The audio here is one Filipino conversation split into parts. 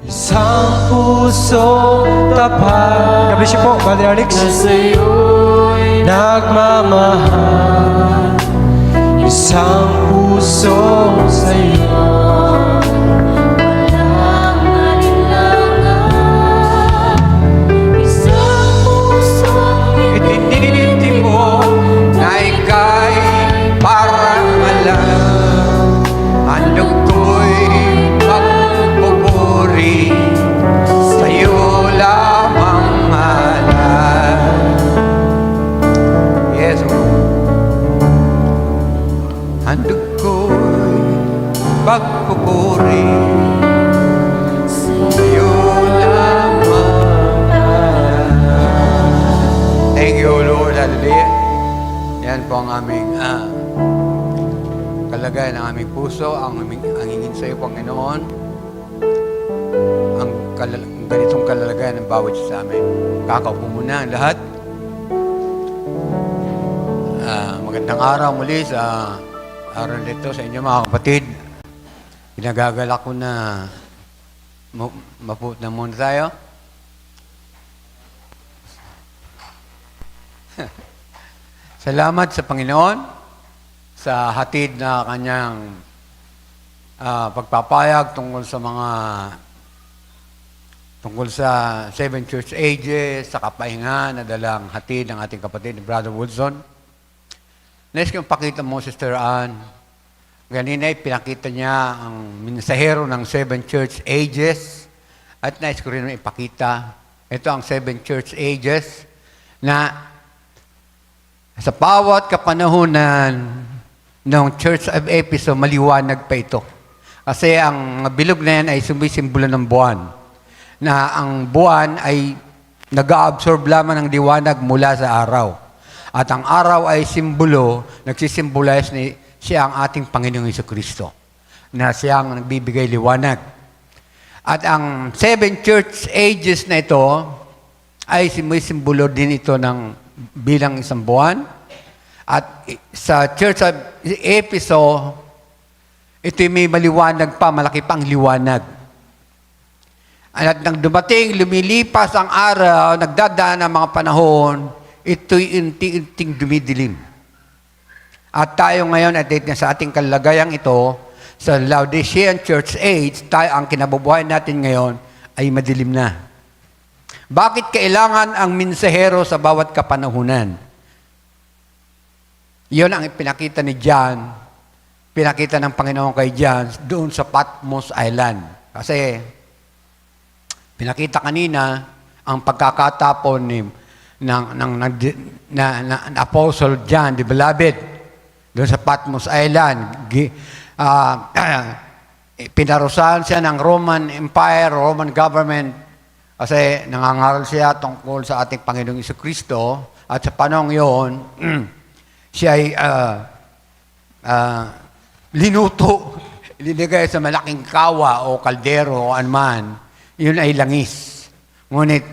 Isang puso tapat. God bless you po, Brother Alex. Sa'yo'y Nagmamahal. Isang puso sa'yo. walang alinlangan. Isang pusong Itinititi mo na ika'y parang alam. Handog ko'y pagpupuri sa'yo lamang alam. Yes, handog ko'y pagpupuri sa'yo lamang alam. Thank you, Lord. Hallelujah. Yan po ang aming kalagayan ng aming puso, ang hingin sa iyo, Panginoon, ang ganitong kalalagayan ng bawat isa sa amin. Kakaupo muna ang lahat. Magandang araw muli sa araw nito sa inyo mga kapatid. Pinagagalak ko na mapuot na muna tayo. Salamat sa Panginoon sa hatid na kanyang pagpapayag tungkol sa 7 church ages, sa kapahingan na dalang hatid ng ating kapatid ni Brother Woodson. Nais kong pakita mo, Sister Ann. Ganina pinakita niya ang mensahero ng 7 church ages at nais ko rin ipakita. Ito ang 7 church ages na sa bawat kapanahunan ng Church of Ephesus, maliwanag pa ito. Kasi ang bilog na yan ay sumisimbolo ng buwan. Na ang buwan ay nag-absorb lamang ng liwanag mula sa araw. At ang araw ay simbolo, nagsisimbolize ni siya ang ating Panginoong Jesucristo. Na siya ang nagbibigay liwanag. At ang 7 church ages na ito ay sumisimbolo din ito ng bilang isang buwan. At sa Church of Ephesus, ito may maliwanag pa, malaki pang liwanag. At nang dumating, lumilipas ang araw, nagdadaan ang mga panahon, ito'y unti-unting dumidilim. At tayo ngayon, at sa ating kalagayang ito, sa Laodicean Church Age, tayo ang kinabubuhay natin ngayon ay madilim na. Bakit kailangan ang mensahero sa bawat kapanahunan? Iyon ang pinakita ni John, pinakita ng Panginoon kay John doon sa Patmos Island. Kasi pinakita kanina ang pagkakatapon ng Apostle John, the Beloved, doon sa Patmos Island. Pinarusahan siya ng Roman Empire, Roman government, kasi nangangaral siya tungkol sa ating Panginoong Jesucristo at sa panahon yun, siya ay linuto, ilinagay sa malaking kawa o kaldero o anuman, yun ay langis. Ngunit,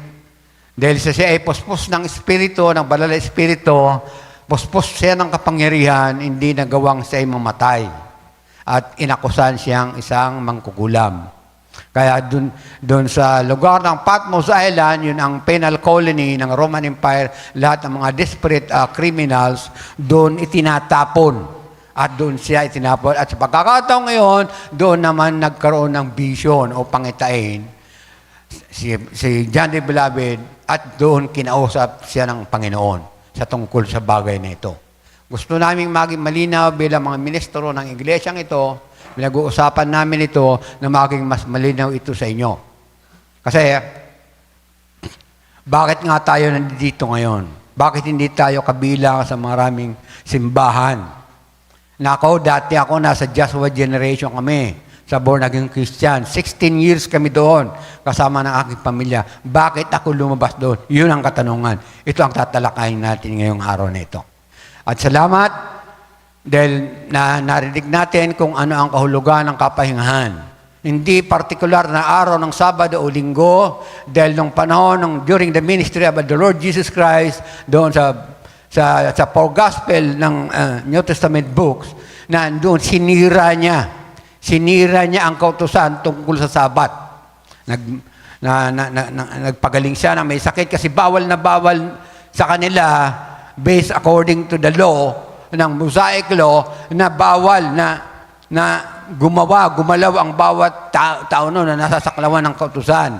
dahil siya ay pospos ng Espiritu, ng Banal na Espiritu, pospos siya ng kapangyarihan, hindi nagawang siya ay mamatay. At inakusan siyang isang mangkukulam. Kaya dun sa lugar ng Patmos Island, yun ang penal colony ng Roman Empire, lahat ng mga desperate criminals, doon itinatapon. At doon siya itinapon. At sa pagkakataong ngayon, doon naman nagkaroon ng vision o pangitain si John the Beloved, at doon kinausap siya ng Panginoon sa tungkol sa bagay na ito. Gusto naming maging malinaw bilang mga ministro ng iglesyang ito, pinag-uusapan namin ito na maging mas malinaw ito sa inyo. Kasi, bakit nga tayo nandito ngayon? Bakit hindi tayo kabilang sa maraming simbahan? Dati ako nasa Joshua generation kami, sa born again Christian. 16 years kami doon, kasama ng aking pamilya. Bakit ako lumabas doon? Yun ang katanungan. Ito ang tatalakayin natin ngayong araw na ito. At salamat, dahil narinig natin kung ano ang kahulugan ng kapahingahan. Hindi partikular na araw ng Sabado o Linggo, dahil nung panahon, during the ministry of the Lord Jesus Christ, doon sa four gospel ng New Testament books, na doon sinira niya ang kautusan tungkol sa Sabat. nagpagaling siya na may sakit kasi bawal na bawal sa kanila based according to the law ng Mosaic law na bawal na gumalaw ang bawat tao no, na nasasaklawan ng kautusan.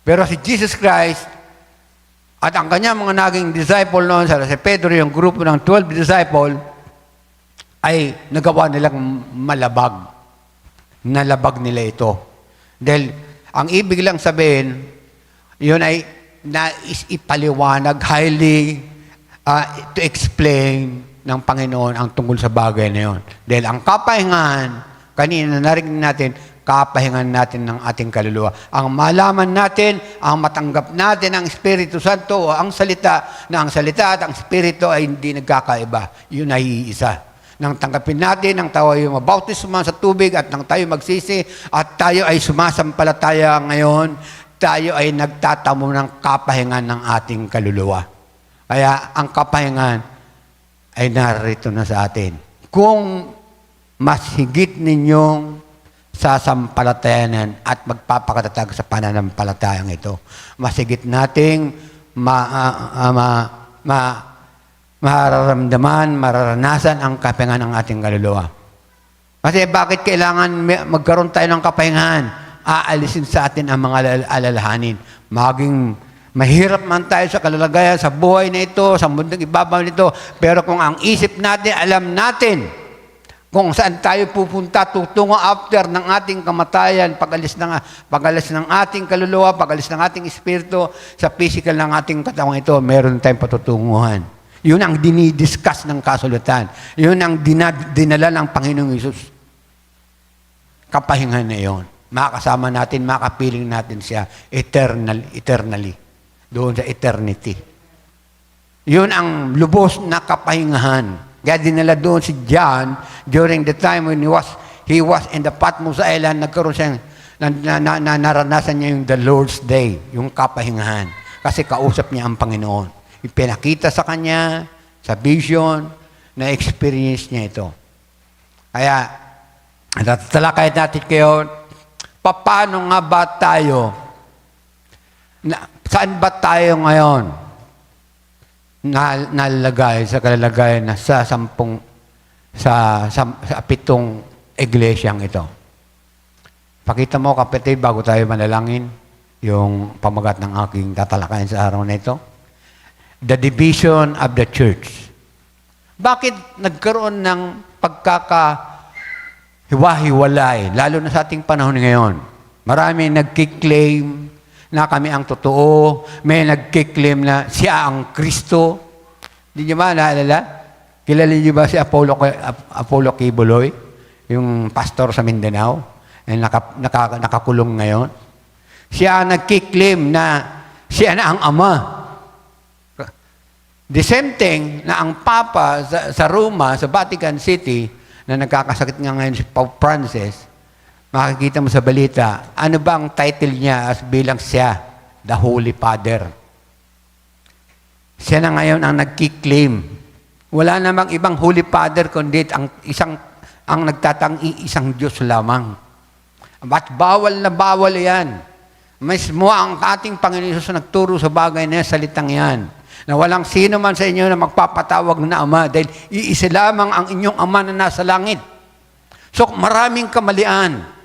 Pero si Jesus Christ at ang kanyang mga naging disciple noon, si Pedro, yung grupo ng 12 disciple, ay nagawa nilang malabag. Nalabag nila ito. Dahil ang ibig lang sabihin, yun ay nais ipaliwanag, highly to explain ng Panginoon ang tungkol sa bagay na yun. Dahil ang kapahingahan, kanina narinig natin, kapahingan natin ng ating kaluluwa. Ang malaman natin, ang matanggap natin ang Espiritu Santo, ang salita, na ang salita at ang Espiritu ay hindi nagkakaiba. Yun ay iisa. Nang tanggapin natin, nang tayo ay mabautismo sa tubig at nang tayo magsisi at tayo ay sumasampalataya ngayon, tayo ay nagtatamo ng kapahingan ng ating kaluluwa. Kaya ang kapahingan ay narito na sa atin. Kung mas higit ninyong sasampalatayanan at magpapakatatag sa pananampalatayang ito, mas higit nating mararanasan ang kapahingan ng ating kaluluwa. Kasi bakit kailangan magkaroon tayo ng kapahingahan? Aalisin sa atin ang mga alalahanin. Maging mahirap man tayo sa kalalagayan, sa buhay na ito, sa mundong ibabaw nito, pero kung ang isip natin, alam natin kung saan tayo pupunta, tutungo after ng ating kamatayan, pag-alis ng ating kaluluwa, pag-alis ng ating espiritu, sa physical ng ating katawang ito, meron tayong patutunguhan. Yun ang dinidiscuss ng kasulatan. Yun ang dinala ng Panginoong Hesus. Kapahingan na yun. Makakasama natin, makapiling natin siya eternally. Doon sa eternity. Yun ang lubos na kapahingahan. Kaya dinala doon si John during the time when he was in the Patmos Island, nagkaroon siya, naranasan niya yung the Lord's Day, yung kapahingahan. Kasi kausap niya ang Panginoon. Ipinakita sa kanya, sa vision, na experience niya ito. Kaya, tatalakay natin kayo, paano nga ba tayo, saan ba tayo ngayon nalagay sa kalalagayan na sa 7 iglesyang ito? Pakita mo, kapatid, bago tayo manalangin, yung pamagat ng aking tatalakayan sa araw na ito. The division of the church. Bakit nagkaroon ng pagkakahiwa-hiwalay, lalo na sa ating panahon ngayon? Marami nagkiklaim na kami ang totoo, may nagkiklaim na siya ang Kristo. Hindi niyo ba naalala? Kilala niyo ba si Apollo Kibuloy, yung pastor sa Mindanao, nakakulong ngayon? Siya ang nagkiklaim na siya na ang Ama. The same thing na ang Papa sa Roma, sa Vatican City, na nagkakasakit nga ngayon si Pope Francis, makikita mo sa balita, ano ba ang title niya as bilang siya? The Holy Father. Siya na ngayon ang nagkiklaim. Wala namang ibang Holy Father kundi ang nagtatangi isang Diyos lamang. At bawal na bawal yan. Mismo ang ating Panginoon Jesus nagturo sa bagay na salitang yan. Na walang sino man sa inyo na magpapatawag na Ama dahil iisa lamang ang inyong Ama na nasa langit. So maraming kamalian.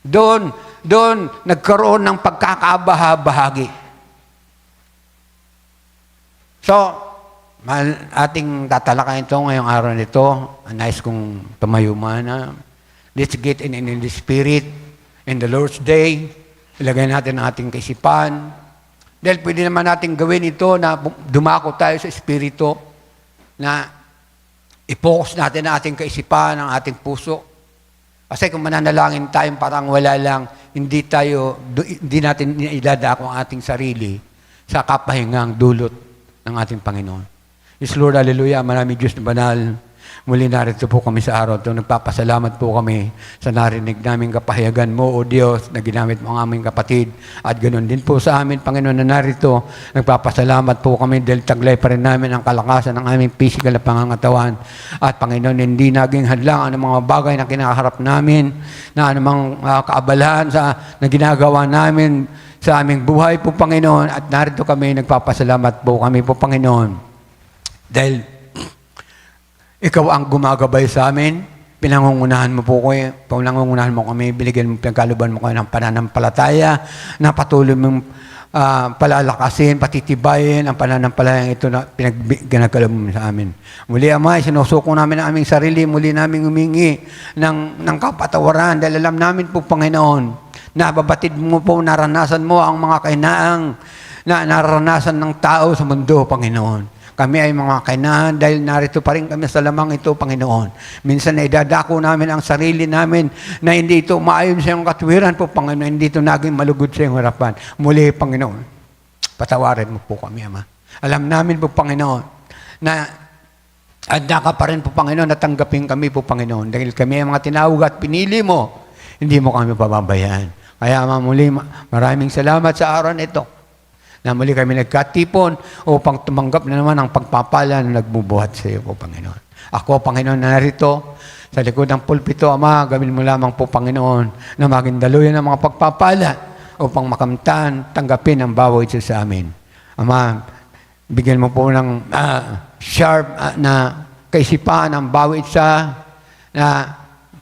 Doon nagkaroon ng pagkakabaha-bahagi. So, ating tatalakayin ito ngayong araw nito. Nice kung tumayo na. Let's get in the Spirit in the Lord's Day. Ilagay natin ang ating kaisipan. Dahil pwede naman natin gawin ito na dumako tayo sa Espiritu, na i-focus natin ang ating kaisipan, ang ating puso. Kasi kung mananalangin tayo, parang wala lang, hindi natin idadako ang ating sarili sa kapahingang dulot ng ating Panginoon. Yes, Lord, hallelujah, maraming Diyos na banal. Muli narito po kami sa araw ito. Nagpapasalamat po kami sa narinig naming kapahayagan mo, O Diyos, na ginamit mo ang aming kapatid. At ganoon din po sa amin, Panginoon, na narito. Nagpapasalamat po kami dahil taglay pa rin namin ang kalakasan ng aming physical na pangangatawan. At Panginoon, hindi naging hadlang ang mga bagay na kinaharap namin, na anumang kaabalahan na ginagawa namin sa aming buhay po, Panginoon. At narito kami, nagpapasalamat po kami po, Panginoon. Dahil ikaw ang gumagabay sa amin, pinangungunahan mo po kami, binigyan mo, pinagkaluban mo kayo ng pananampalataya, na patuloy mong palalakasin, patitibayin ang pananampalatayang ito na pinagkaluban mo sa amin. Muli, Ama, sinusuko namin ang aming sarili, muli namin humingi ng kapatawaran, dahil alam namin po, Panginoon, na babatid mo po, naranasan mo ang mga kainaang na naranasan ng tao sa mundo, Panginoon. Kami ay mga kainahan dahil narito pa rin kami sa lamang ito, Panginoon. Minsan na idadako namin ang sarili namin na hindi ito maayon sa iyong katuwiran po, Panginoon. Hindi ito naging malugod sa iyong harapan. Muli, Panginoon, patawarin mo po kami, Ama. Alam namin po, Panginoon, na handa ka pa rin po, Panginoon, na tanggapin kami po, Panginoon. Dahil kami ay mga tinawag at pinili mo, hindi mo kami pababayaan. Kaya, Ama, muli, maraming salamat sa araw na ito, na muli kami nagkatipon upang tumanggap na naman ang pagpapala na nagbubuhat sa iyo po, Panginoon. Ako, Panginoon, na narito sa likod ng pulpito, Ama, gawin mo lamang po, Panginoon, na maging daluyan ng mga pagpapala upang makamtan, tanggapin ang bawat isa sa amin. Ama, bigyan mo po ng sharp na kaisipan ang bawat isa na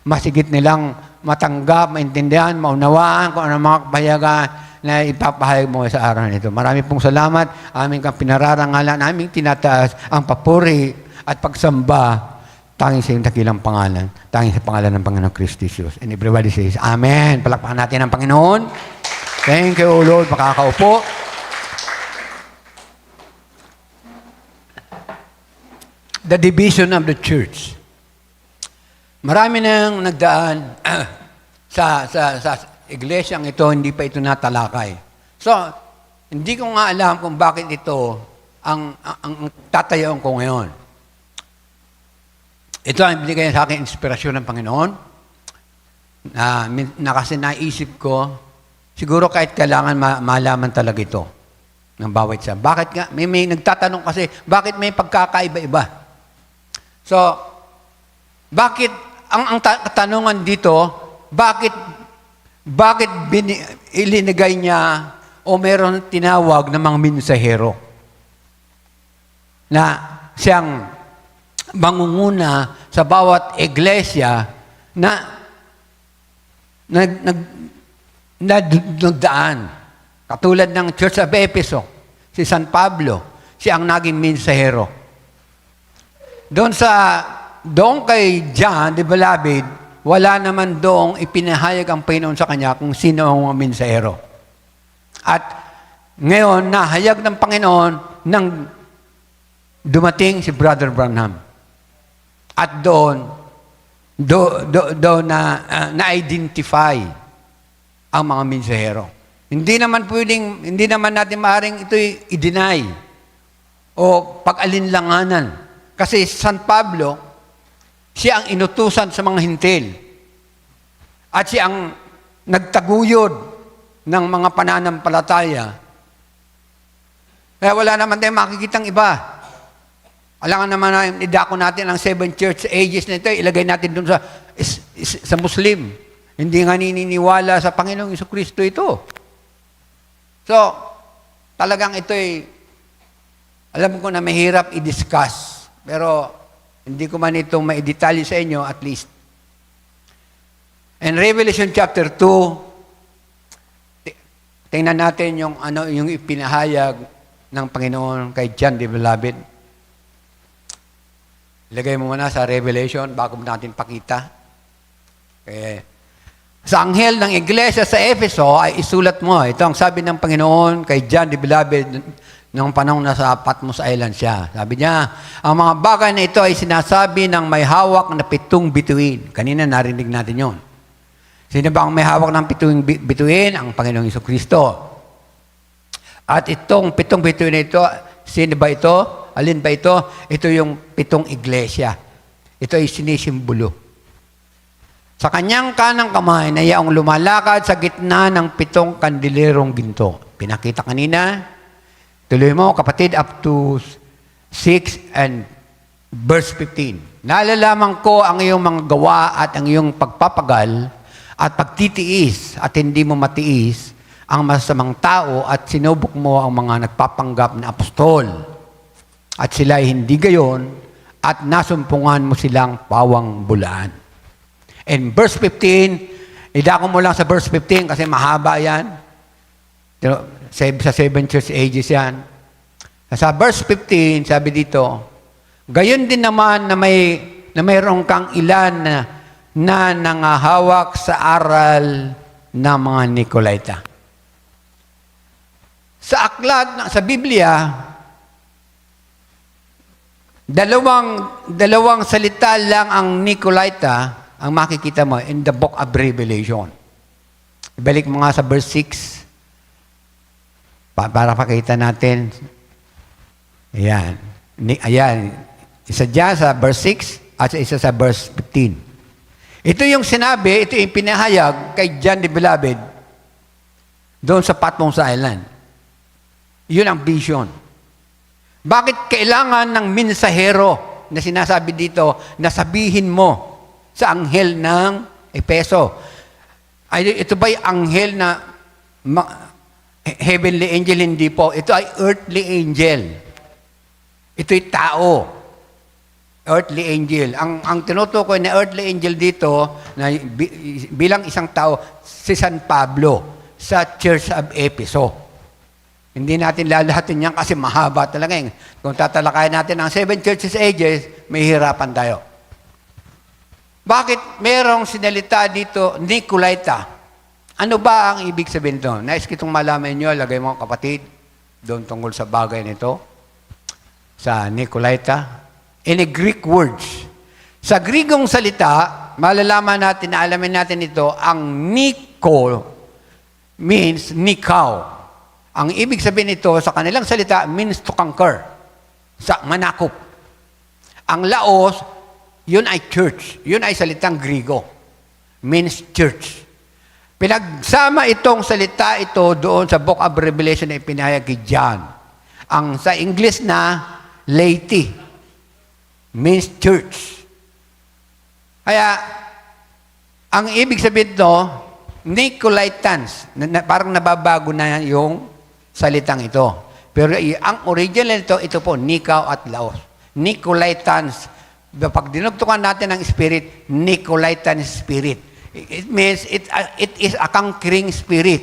masigit nilang matanggap, maintindihan, maunawaan kung ano mga kapahayagan na ipapahayag mo sa araw nito. Marami pong salamat. Aming kang pinararangalan, aming tinataas ang papuri at pagsamba tanging sa iyong dakilang pangalan, tanging sa pangalan ng Panginoon Kristo Jesus. And everybody says, Amen. Palakpakan natin ang Panginoon. Thank you, O Lord. Makakaupo. The division of the church. Marami nang nagdaan sa iglesyang ito, hindi pa ito natalakay. So, hindi ko nga alam kung bakit ito ang tatayaon ko ngayon. Ito ang binigay sa akin inspirasyon ng Panginoon na kasi naisip ko, siguro kahit kailangan malaman talaga ito ng bawat isa. Bakit nga? May nagtatanong kasi, bakit may pagkakaiba-iba? So, bakit, ang katanungan dito, bakit ilinagay niya o meron tinawag ng mga mensahero na siyang mangunguna sa bawat iglesia na nagdaan. Katulad ng Church of Ephesus, si San Pablo, siya ang naging mensahero. Doon kay John the Beloved, wala naman doong ipinahayag ang Panginoon sa kanya kung sino ang mga mensahero. At ngayon, nahayag ng Panginoon nang dumating si Brother Branham. At doon na-identify ang mga mensahero. Hindi naman natin maaaring ito i-deny o pag-alinlanganan. Kasi San Pablo, siya ang inutusan sa mga hintil. At siya ang nagtaguyod ng mga pananampalataya. Kaya wala naman tayong makikitang iba. Alangan naman na idako natin ang 7 church ages na ito, ilagay natin doon sa Muslim. Hindi nga nininiwala sa Panginoong Jesucristo ito. So, talagang ito alam ko na mahirap i-discuss. Pero, hindi ko man itong maidetalye sa inyo, at least. In Revelation chapter 2, tingnan natin yung ipinahayag ng Panginoon kay John the Beloved. Ilagay mo muna sa Revelation bago natin pakita. Okay. Sa anghel ng iglesia sa Efeso ay isulat mo. Ito ang sabi ng Panginoon kay John the Beloved noong panahon na sa Patmos Island siya. Sabi niya, ang mga bagay na ito ay sinasabi ng may hawak na 7 bituin. Kanina narinig natin yon. Sino ba ang may hawak ng 7 bituin? Ang Panginoong Jesucristo. At itong 7 bituin na ito, sino ba ito? Alin ba ito? Ito yung 7 iglesia. Ito ay sinisimbolo. Sa kanyang kanang kamay na yaong lumalakad sa gitna ng 7 kandilerong ginto. Pinakita kanina. Tuloy mo, kapatid, up to 6 and verse 15. Nalalaman ko ang iyong mga gawa at ang iyong pagpapagal at pagtitiis at hindi mo matiis ang masamang tao at sinubok mo ang mga nagpapanggap na apostol. At sila ay hindi gayon at nasumpungan mo silang pawang bulaan. And verse 15, idako mo lang sa verse 15 kasi mahaba yan. Sa 7 church ages yan. Sa verse 15, sabi dito, gayon din naman na mayroon kang ilan na nangahawak sa aral ng mga Nicolaita. Sa aklat, sa Biblia, dalawang salita lang ang Nicolaita ang makikita mo in the book of Revelation. Ibalik mo nga sa verse 6 para pakita natin. Ayan. Ayan. Isa dyan sa verse 6 at isa sa verse 15. Ito yung sinabi, ito yung pinahayag kay John the Beloved doon sa Patmos Island. Yun ang vision. Bakit kailangan ng mensahero na sinasabi dito na sabihin mo sa anghel ng Efeso? Ay, ito ba'y anghel na heavenly angel? Hindi po. Ito ay earthly angel. Ito'y tao. Earthly angel. Ang tinutukoy na earthly angel dito, na bilang isang tao, si San Pablo sa Church of Epheso. Hindi natin lalahatin yan kasi mahaba talaga. Kung tatalakayin natin ang 7 churches ages, may hirapan tayo. Bakit merong sinalita dito, Nicolaita? Ano ba ang ibig sabihin doon? Nais kitong malaman nyo, lagay mo kapatid, doon tungkol sa bagay nito, sa Nicolaita. In a Greek words. Sa Grigong salita, malalaman natin, na alamin natin ito, ang Nico means Nikaw. Ang ibig sabihin nito sa kanilang salita means to conquer. Sa manakop. Ang Laos, yun ay church. Yun ay salitang Grigo. Means church. Pinagsama itong salita ito doon sa Book of Revelation na ipinahayag kay John. Ang sa English na laity. Means church. Kaya, ang ibig sabihin ito, Nicolaitans. Parang nababago na yung salitang ito. Pero ang original nito, ito po, Nicao at Laos. Nicolaitans. Pag dinugtungan natin ang spirit, Nicolaitan spirit. It means it is a conquering spirit.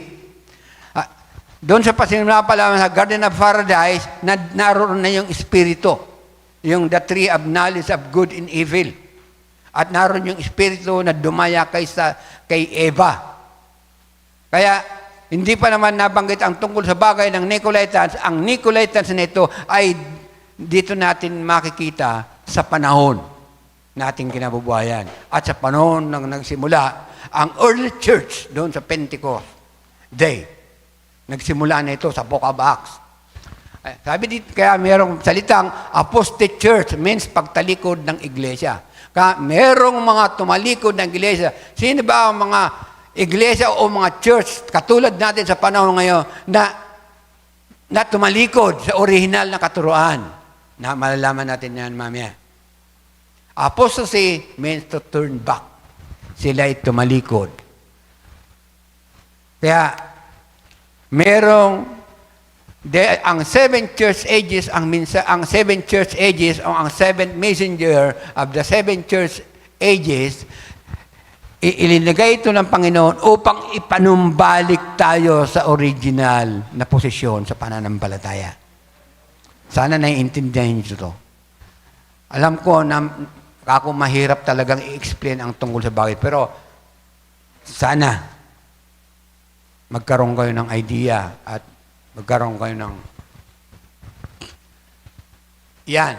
Doon sa pasinimula pala sa Garden of Paradise, naroon na yung espiritu. Yung the tree of knowledge of good and evil. At naroon yung espiritu na dumaya kay Eva. Kaya, hindi pa naman nabanggit ang tungkol sa bagay ng Nicolaitans. Ang Nicolaitans na ito ay dito natin makikita sa panahon nating kinabubuhayan. At sa panahon nang nagsimula ang early church doon sa Pentecost Day. Nagsimula na ito sa Book of Acts. Sabi dito, kaya mayroong salitang apostate church means pagtalikod ng iglesia. Kaya mayroong mga tumalikod ng iglesia. Sino ba ang mga iglesia o mga church katulad natin sa panahon ngayon na tumalikod sa original na katuruan? Na malalaman natin yan mamaya. Apostasy means to turn back. Sila ay tumalikod. Kaya merong ang 7 church ages, ang 7 church ages o ang 7th messenger of the 7 church ages, ilinagay ito ng Panginoon upang ipanumbalik tayo sa original na posisyon sa pananampalataya. Sana naiintindihan niyo ito. Alam ko na ako mahirap talagang i-explain ang tungkol sa bagay, pero sana magkaroon kayo ng idea at magkaroon kayo ng yan.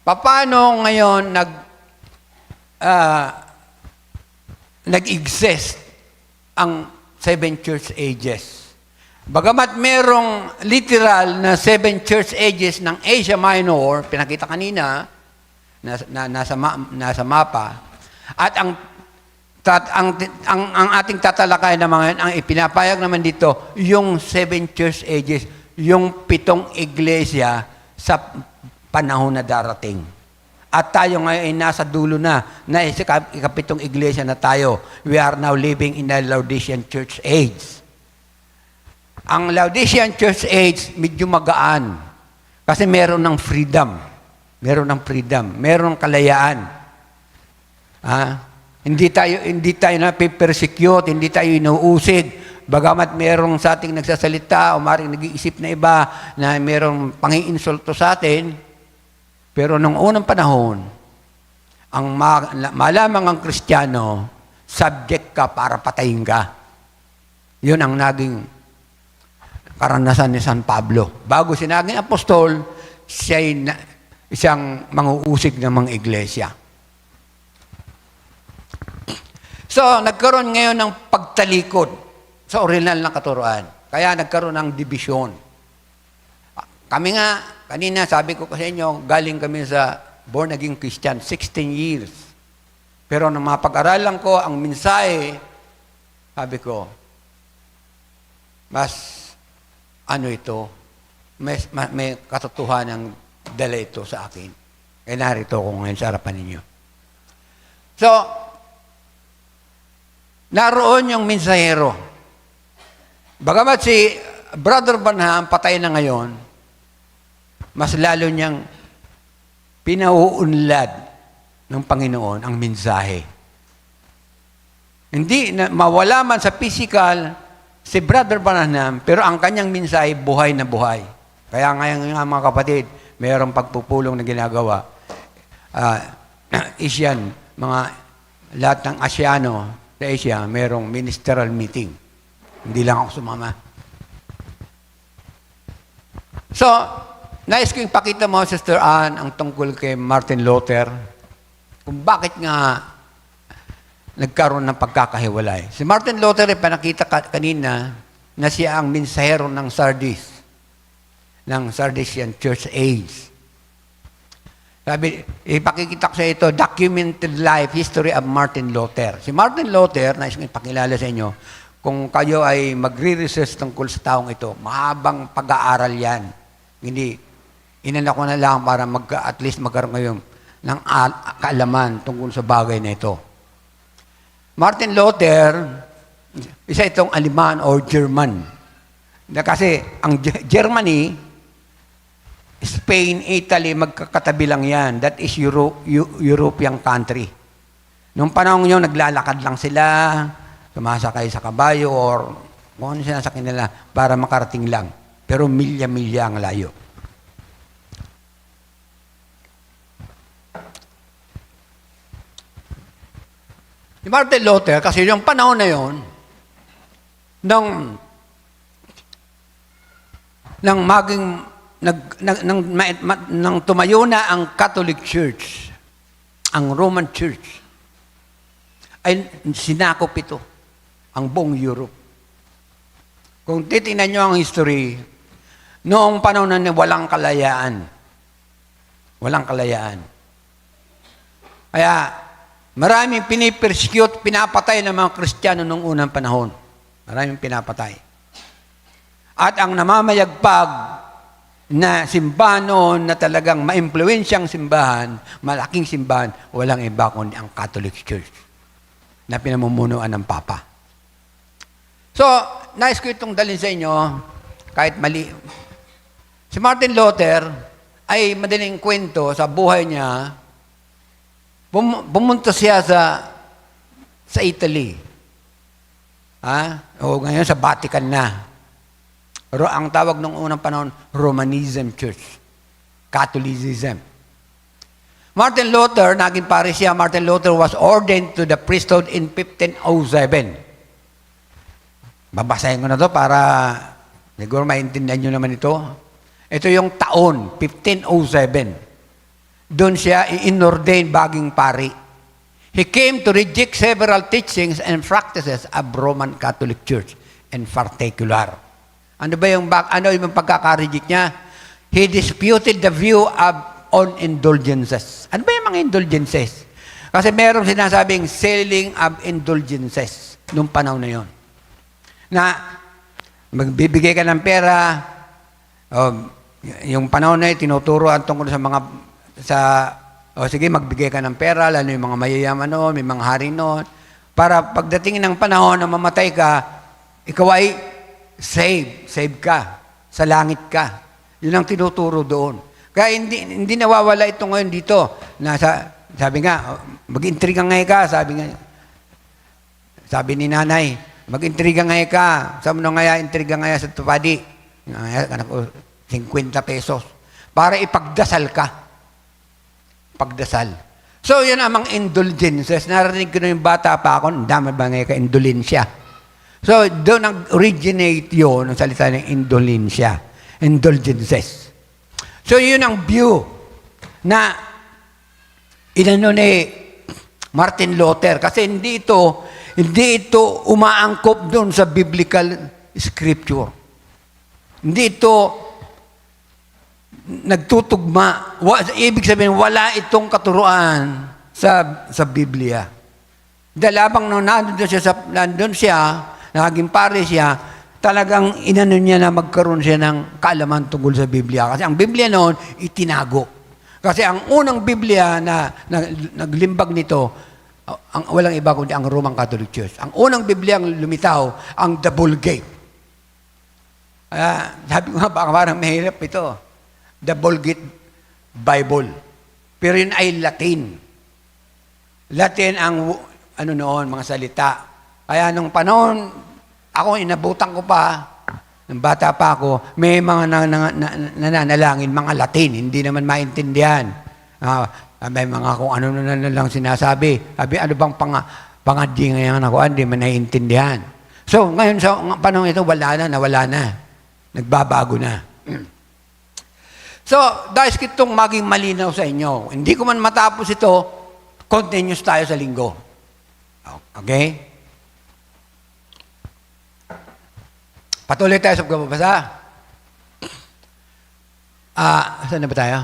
Paano ngayon nag-exist ang 7 church ages? Bagamat merong literal na 7 church ages ng Asia Minor, pinakita kanina, nasa mapa. At ang ating tatalakay na mga ang ipinapayag naman dito, yung 7 church ages, yung 7 iglesia sa panahon na darating. At tayo ngayon ay nasa dulo na ikapitong iglesia na tayo. We are now living in the Laodicean church age. Ang Laodicean church age, medyo magaan. Kasi meron ng freedom. Meron ng freedom. Meron ng kalayaan. Hindi tayo na-persecute, hindi tayo inuusid. Bagamat merong sa ating nagsasalita o maring nag-iisip na iba na merong pangiinsulto sa atin, pero nung unang panahon, ang malamang ang Kristiyano, subject ka para patayin ka. Yun ang naging karanasan ni San Pablo. Bago siya naging apostol, siya ay isang manguusig ng mga iglesia. So, nagkaroon ngayon ng pagtalikod sa original na katuruan. Kaya nagkaroon ng dibisyon. Kami nga, kanina sabi ko sa inyo, galing kami sa born again Christian, 16 years. Pero nang mapag-aralan ko ang mensahe, sabi ko, mas ito, may katotohanan ng dala ito sa akin. Kaya narito ko ngayon sa harapan ninyo. So, naroon yung mensahero. Bagamat si Brother Branham patay na ngayon, mas lalo niyang pinauunlad ng Panginoon ang mensahe. Hindi na mawala man sa physical si Brother Branham, pero ang kanyang mensahe buhay na buhay. Kaya ngayon nga mga kapatid, mayroong pagpupulong na ginagawa. Asian, lahat ng Asiano sa Asia, mayroong ministerial meeting. Hindi lang ako sumama. So, nais ko ipakita mo, Sister Ann, ang tungkol kay Martin Luther, kung bakit nga nagkaroon ng pagkakahiwalay. Si Martin Luther ay panakita kanina na siya ang mensahero ng Sardis, ng Sardisian Church Age. Sabi, ipakikita ko sa ito, Documented Life History of Martin Luther. Si Martin Luther, nais ko ipakilala sa inyo, kung kayo ay magre-research tungkol sa taong ito, mahabang pag-aaral yan. Hindi, inanak ko na lang para at least magkaroon ngayon ng kaalaman tungkol sa bagay na ito. Martin Luther, isa itong Aleman or German. Kasi ang Germany, Spain, Italy, magkakatabi lang yan. That is European country. Noong panahon nyo, naglalakad lang sila, sumasakay sa kabayo or kung ano sinasakyan nila para makarating lang. Pero milya-milya ang layo. Si Martin Luther, kasi yung panahon na yon, nang tumayo na ang Catholic Church, ang Roman Church, ay sinakop ito, ang buong Europe. Kung titingnan nyo ang history, noong panahon na walang kalayaan. Walang kalayaan. Kaya, maraming pinipersecute, pinapatay ng mga Kristiyano noong unang panahon. Maraming pinapatay. At ang namamayagpag na simbahan noon na talagang ma-impluensyang simbahan, malaking simbahan, walang iba kundi ang Catholic Church na pinamumunuan ng Papa. So, nais ko itong dalhin sa inyo, kahit mali. Si Martin Luther ay madaling kwento sa buhay niya. Pumunta siya sa Italy. O ngayon sa Vatican na. Ang tawag nung unang panahon, Romanism Church. Catholicism. Martin Luther, naging pare siya. Martin Luther was ordained to the priesthood in 1507. Babasahin ko na to para siguro maintindihan nyo naman ito. Ito yung taon, 1507. Doon siya inordain baging pari. He came to reject several teachings and practices of Roman Catholic Church in particular. Ano yung pagkaka-reject niya? He disputed the view of on indulgences. Ano ba yung mga indulgences? Kasi merong sinasabing selling of indulgences nung panahon na yon. Na magbibigay ka ng pera, yung panahon na yun, tinuturo ang tungkol sa mga, sige, magbigay ka ng pera, lalo yung mga mayayaman noon, may mga hari noon, para pagdating ng panahon na mamatay ka, ikaw ay save ka, sa langit ka. Yun ang tinuturo doon. Kaya hindi nawawala ito ngayon dito. Sabi nga, mag-intriga ngayon ka, sabi ni nanay, mag-intriga ngayon ka, sabi mo nga, intriga ngayon sa tupadi, 50 pesos, para ipagdasal ka. Pagdasal. So, yun ang mga indulgences. Narinig ko na yung bata pa ako, ang dami ba ngayon ka, indulensya. So, doon nag-originate yun, ang salita ng indulensya. Indulgences. So, yun ang view na inano ni Martin Luther. Kasi hindi ito umaangkop doon sa biblical scripture. Hindi ito nagtutugma. Ibig sabihin, wala itong katuruan sa Biblia. Dahil habang nandun siya, naging pare siya, talagang inano niya na magkaroon siya ng kaalaman tungkol sa Biblia. Kasi ang Biblia noon, itinago. Kasi ang unang Biblia na naglimbag nito, walang iba kundi ang Roman Catholic Church. Ang unang Biblia ang lumitaw, ang The Vulgate. Sabi ko nga, parang mahirap ito. The Vulgate Bible. Pero yun ay Latin. Latin ang, mga salita. Kaya nung panahon, ako, inabutan ko pa, ng bata pa ako, may mga nananalangin, mga Latin, hindi naman maintindihan. May mga kung ano na lang sinasabi. Sabi, ano bang pangadji ngayon ako, hindi man naiintindihan. So, ngayon sa panahon ito, nawala na. Nagbabago na. So, dahil itong maging malinaw sa inyo, hindi ko man matapos ito, continuous tayo sa linggo. Okay? Patuloy tayo sa pagbabasa. Saan na ba tayo?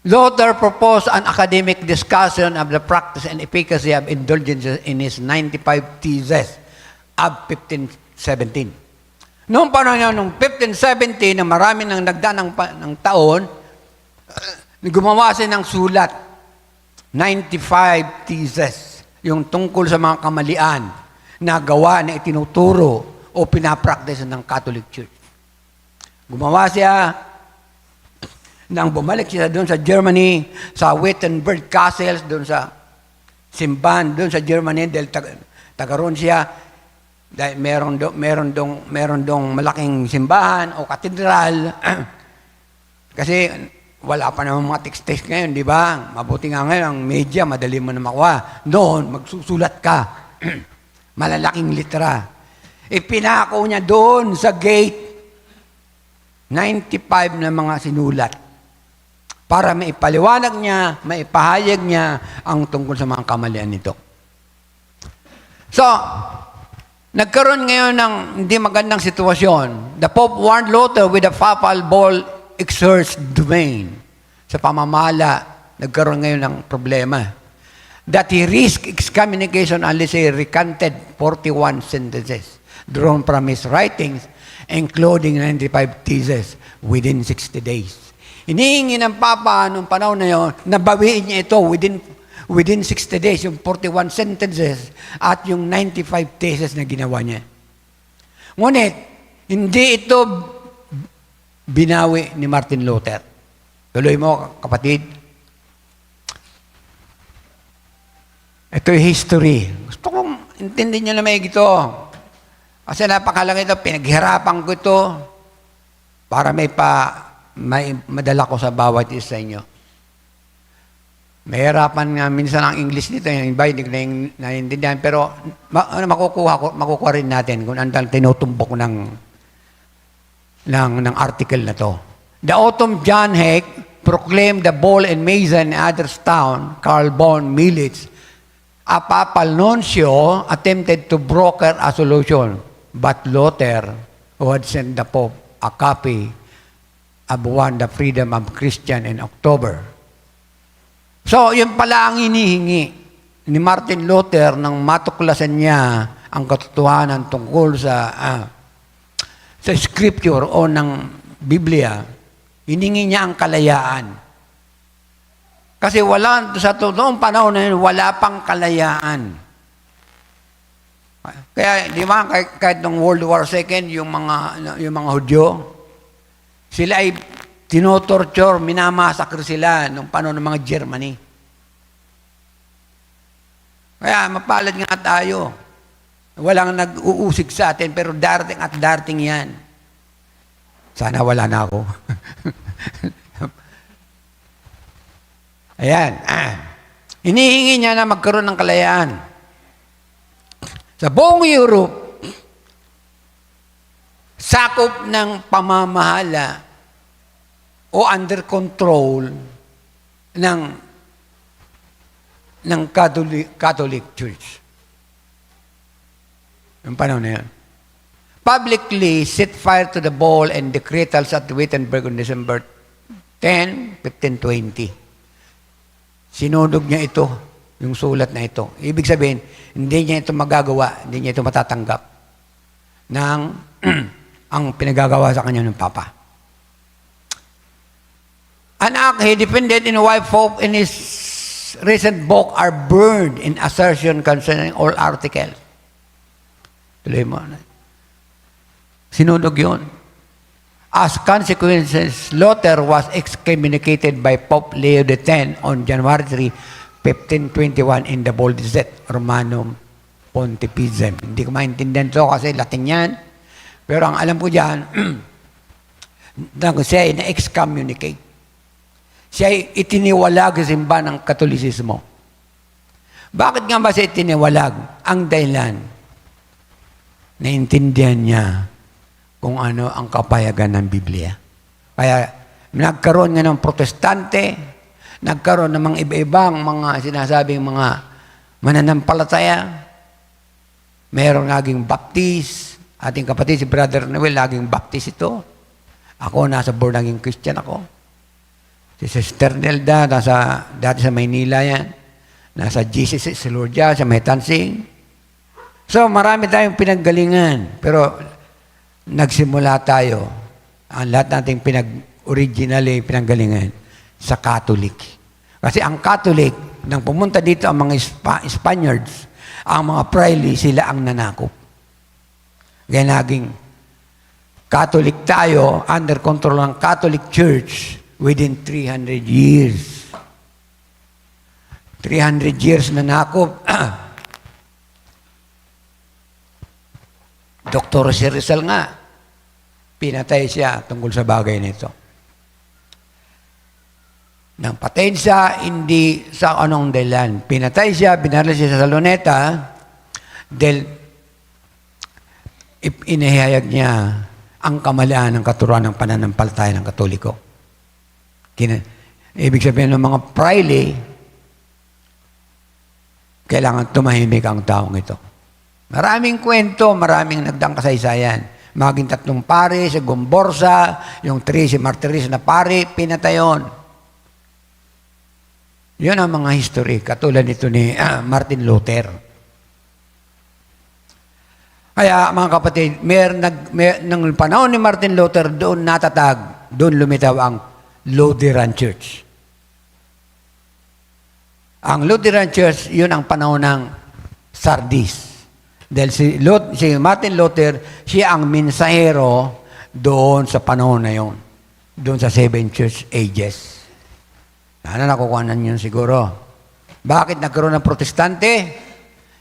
Luther proposed an academic discussion of the practice and efficacy of indulgences in his 95 Theses of 1517. Noong panahon niya, noong 1517, na marami nang nagdaan ng taon, gumawa siya ng sulat, 95 Theses, yung tungkol sa mga kamalian na gawa na itinuturo o pinapractice ng Catholic Church. Gumawa siya nang bumalik siya doon sa Germany, sa Wittenberg Castles, doon sa simbahan, doon sa Germany, dahil tagaroon siya, dahil meron dong malaking simbahan o katedral. Kasi wala pa naman mga text-text ngayon, di ba? Mabuti nga ngayon, ang media, madali mo na makuha. Noon, magsusulat ka. Malalaking litra. Ipinako niya doon sa gate, 95 na mga sinulat para maipaliwanag niya, maipahayag niya ang tungkol sa mga kamalian nito. So, nagkaroon ngayon ng hindi magandang sitwasyon. The Pope warned Luther with the papal bull exerts domain. Sa pamamala, nagkaroon ngayon ng problema. That he risked excommunication unless he recanted 41 sentences drawn from his writings, including 95 Theses within 60 days. Hinihingi ng Papa noong panahon na yun, nabawiin niya ito within 60 days, yung 41 sentences at yung 95 Theses na ginawa niya. Ngunit, hindi ito binawi ni Martin Luther. Tuloy mo, kapatid. Ito yung history. Gusto kong intindihin nyo na may ito. Kasi napakalaki ito, pinaghirapan ko ito para may madala ko sa bawat isa inyo. Mahirapan nga minsan ang English nito, yung iba hindi ko naiintindihan, pero makukuha rin natin kung andang tinutumbok ng article na to. The autumn John Heck proclaimed the Bull in Mason and others town, Karl von Militz, a papal nuncio attempted to broker a solution. But Luther, who had sent the Pope a copy have won the freedom of Christian in October. So, yun pala ang hinihingi ni Martin Luther nang matuklasan niya ang katotohanan tungkol sa scripture o ng Biblia. Hiningi niya ang kalayaan. Kasi sa totoong panahon na yun, wala pang kalayaan. Kaya, di ba, kahit nung World War II, yung mga Hudyo, sila ay tinotorture, minamasakre sila nung panahon ng mga Germany. Kaya, mapalad nga tayo. Walang nag-uusig sa atin, pero darating at darating yan. Sana wala na ako. Ayan. Hinihingi niya na magkaroon ng kalayaan. Sa buong Europe, sakop ng pamamahala o under control ng Catholic Church. Yung panahon na yan. Publicly set fire to the ball and decretals at Wittenberg on December 10, 1520. Sinunod niya ito, yung sulat na ito. Ibig sabihin, hindi niya ito magagawa, hindi niya ito matatanggap ng ang pinagagawa sa kanya ng Papa. Anak, he defended in why Pope in his recent book are burned in assertion concerning all articles. Tuloy mo. Sinunog yun. As consequences, Luther was excommunicated by Pope Leo X on January 3, 1521 in the Bull Gazette Romanum Pontificem. Hindi ko maintindihan ito kasi Latin yan. Pero ang alam ko dyan, siya ay na-excommunicate. Siya ay itiniwalag sa simbahan ng Katolisismo. Bakit nga ba siya itiniwalag? Ang dahilan, naintindihan niya kung ano ang kapayagan ng Biblia. Kaya nagkaroon nga ng protestante, nagkaroon ng mga iba-ibang mga sinasabing mga mananampalataya, mayroong naging baptist, ating kapatid si Brother Noel, naging baptist ito. Ako, nasa born naging Christian ako. Si Sister Nelda, dati sa Maynila yan. Nasa Jesus sa Lourdes, sa Metansing. So, marami tayong pinaggalingan. Pero, nagsimula tayo, ang lahat nating originally pinanggalingan sa Catholic. Kasi ang Catholic, nang pumunta dito ang mga Spaniards, ang mga Praili, sila ang nanakop. Kaya naging Catholic tayo, under control ng Catholic Church, within 300 years. 300 years nanakop. Dr. Rizal nga, pinatay siya tungkol sa bagay nito. Nang patayin siya, hindi sa anong dahilan. Pinatay siya, binaril siya sa Saloneta, dahil inihayag niya ang kamalian ng katuruan ng pananampalataya ng Katoliko. Ibig sabihin ng mga praile, kailangan tumahimik ang taong ito. Maraming kwento, maraming nagdang kasaysayan. Maging 3 pare sa Gomborsa, yung 3 si Martiris na pare, pinatayon. Yun ang mga history, katulad nito ni Martin Luther. Kaya mga kapatid, nang panahon ni Martin Luther, doon natatag, doon lumitaw ang Lutheran Church. Ang Lutheran Church, yun ang panahon ng Sardis. Dahil si Martin Luther, siya ang mensahero doon sa panahon na yun. Doon sa 7 church ages. Sana nakukuhanan yun siguro. Bakit nagkaroon ng protestante?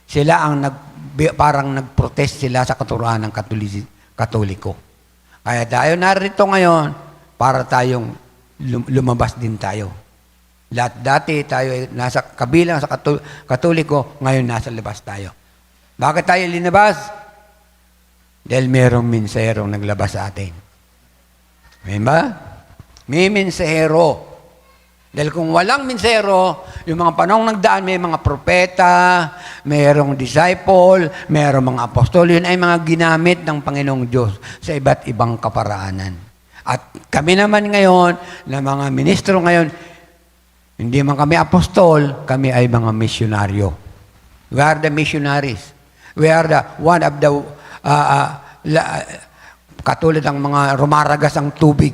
Sila ang parang nagprotest sila sa katuruan ng Katoliko. Kaya tayo narito ngayon para tayong lumabas din tayo. Dati tayo nasa kabilang sa Katoliko, ngayon nasa labas tayo. Bakit tayo linabas? Dahil mayroong mensaherong naglabas sa atin. May ba? May mensahero. Dahil kung walang mensahero, yung mga panahong nagdaan, may mga propeta, mayroong disciple, mayroong mga apostol, yun ay mga ginamit ng Panginoong Diyos sa iba't ibang kaparaanan. At kami naman ngayon, na mga ministro ngayon, hindi man kami apostol, kami ay mga misyonaryo. We are the missionaries. We are the one of the, katulad ng mga rumaragas ang tubig.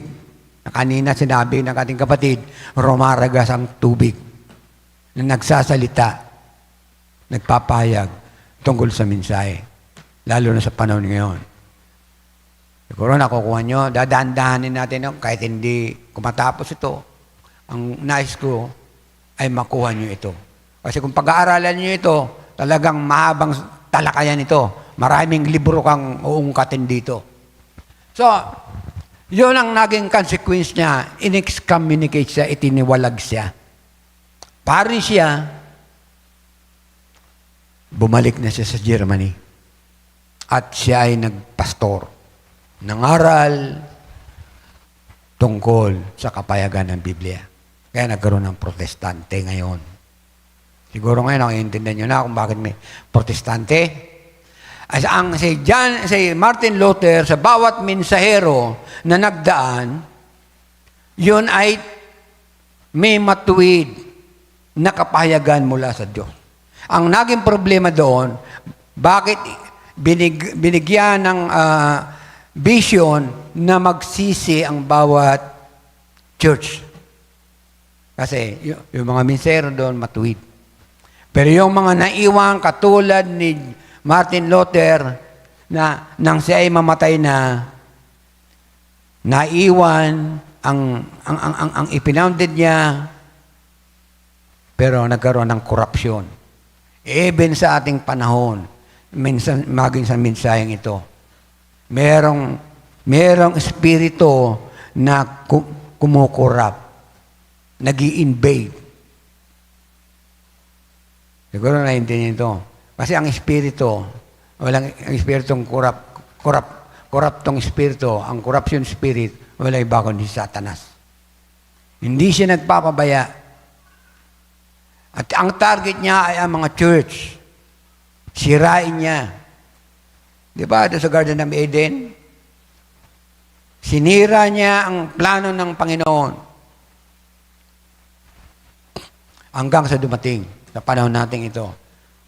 Na kanina sinabi ng ating kapatid, rumaragas ang tubig. Na nagsasalita, nagpapayag tungkol sa mensahe. Lalo na sa panahon ngayon. Siguro nakukuha nyo, dadaan-dahanin natin kahit hindi kumatapos ito. Ang nais ko ay makuha nyo ito. Kasi kung pag-aaralan nyo ito, talagang mahabang talakayan ito. Maraming libro kang uungkatin dito. So, yun ang naging consequence niya. In-excommunicate siya, itiniwalag siya. Pari siya, bumalik na siya sa Germany. At siya ay nagpastor. Nangaral tungkol sa kapayagan ng Biblia. Kaya nagkaroon ng protestante ngayon. Siguro ngayon, nakiintindihan nyo na kung bakit may protestante. As ang si Martin Luther, sa bawat mensahero na nagdaan, yun ay may matuwid na kapayagan mula sa Diyos. Ang naging problema doon, bakit binigyan ng vision na magsisi ang bawat church. Kasi yung mga minsero doon matuwid. Pero yung mga naiwang katulad ni Martin Luther na nang siya ay mamatay na, naiwan ang ipinounded niya, pero nagkaroon ng korupsyon. Even sa ating panahon, minsan maging sa mensaheng ito, merong espiritu na kumukurap, nag-i-invade. Siguro naintindihan ito. Kasi ang espiritu, ang espiritong koraptong espiritu, ang corruption spirit, wala iba kundi Satanas. Hindi siya nagpapabaya. At ang target niya ay ang mga church. Sirain niya. Di ba, doon sa Garden of Eden? Sinira niya ang plano ng Panginoon. Hanggang sa dumating, sa panahon natin ito.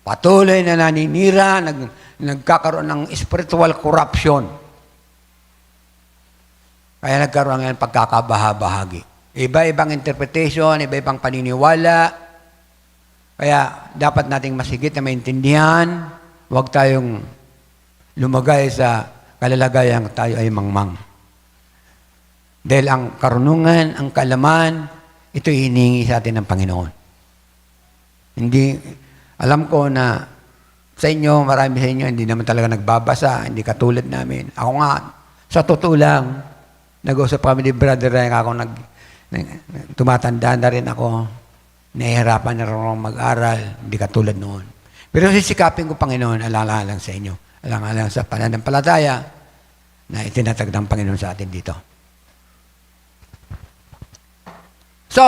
Patuloy na naninira, nagkakaroon ng spiritual corruption. Kaya nagkaroon ng pagkakabaha-bahagi. Iba-ibang interpretation, iba-ibang paniniwala. Kaya dapat nating masigit na maintindihan, huwag tayong lumagay sa kalalagayan tayo ay mangmang. Dahil ang karunungan, ang kaalaman, ito hiningi sa atin ng Panginoon. Hindi, alam ko na sa inyo, marami sa inyo, hindi naman talaga nagbabasa, hindi katulad namin. Ako nga, sa totoo lang, nag-usap kami ni Brother Ryan, ako tumatanda na rin ako, nahihirapan na rin mag-aral, hindi katulad noon. Pero sisikapin ko, Panginoon, alang-alang sa inyo. Alang-alang sa pananampalataya na itinatag ng Panginoon sa atin dito. So,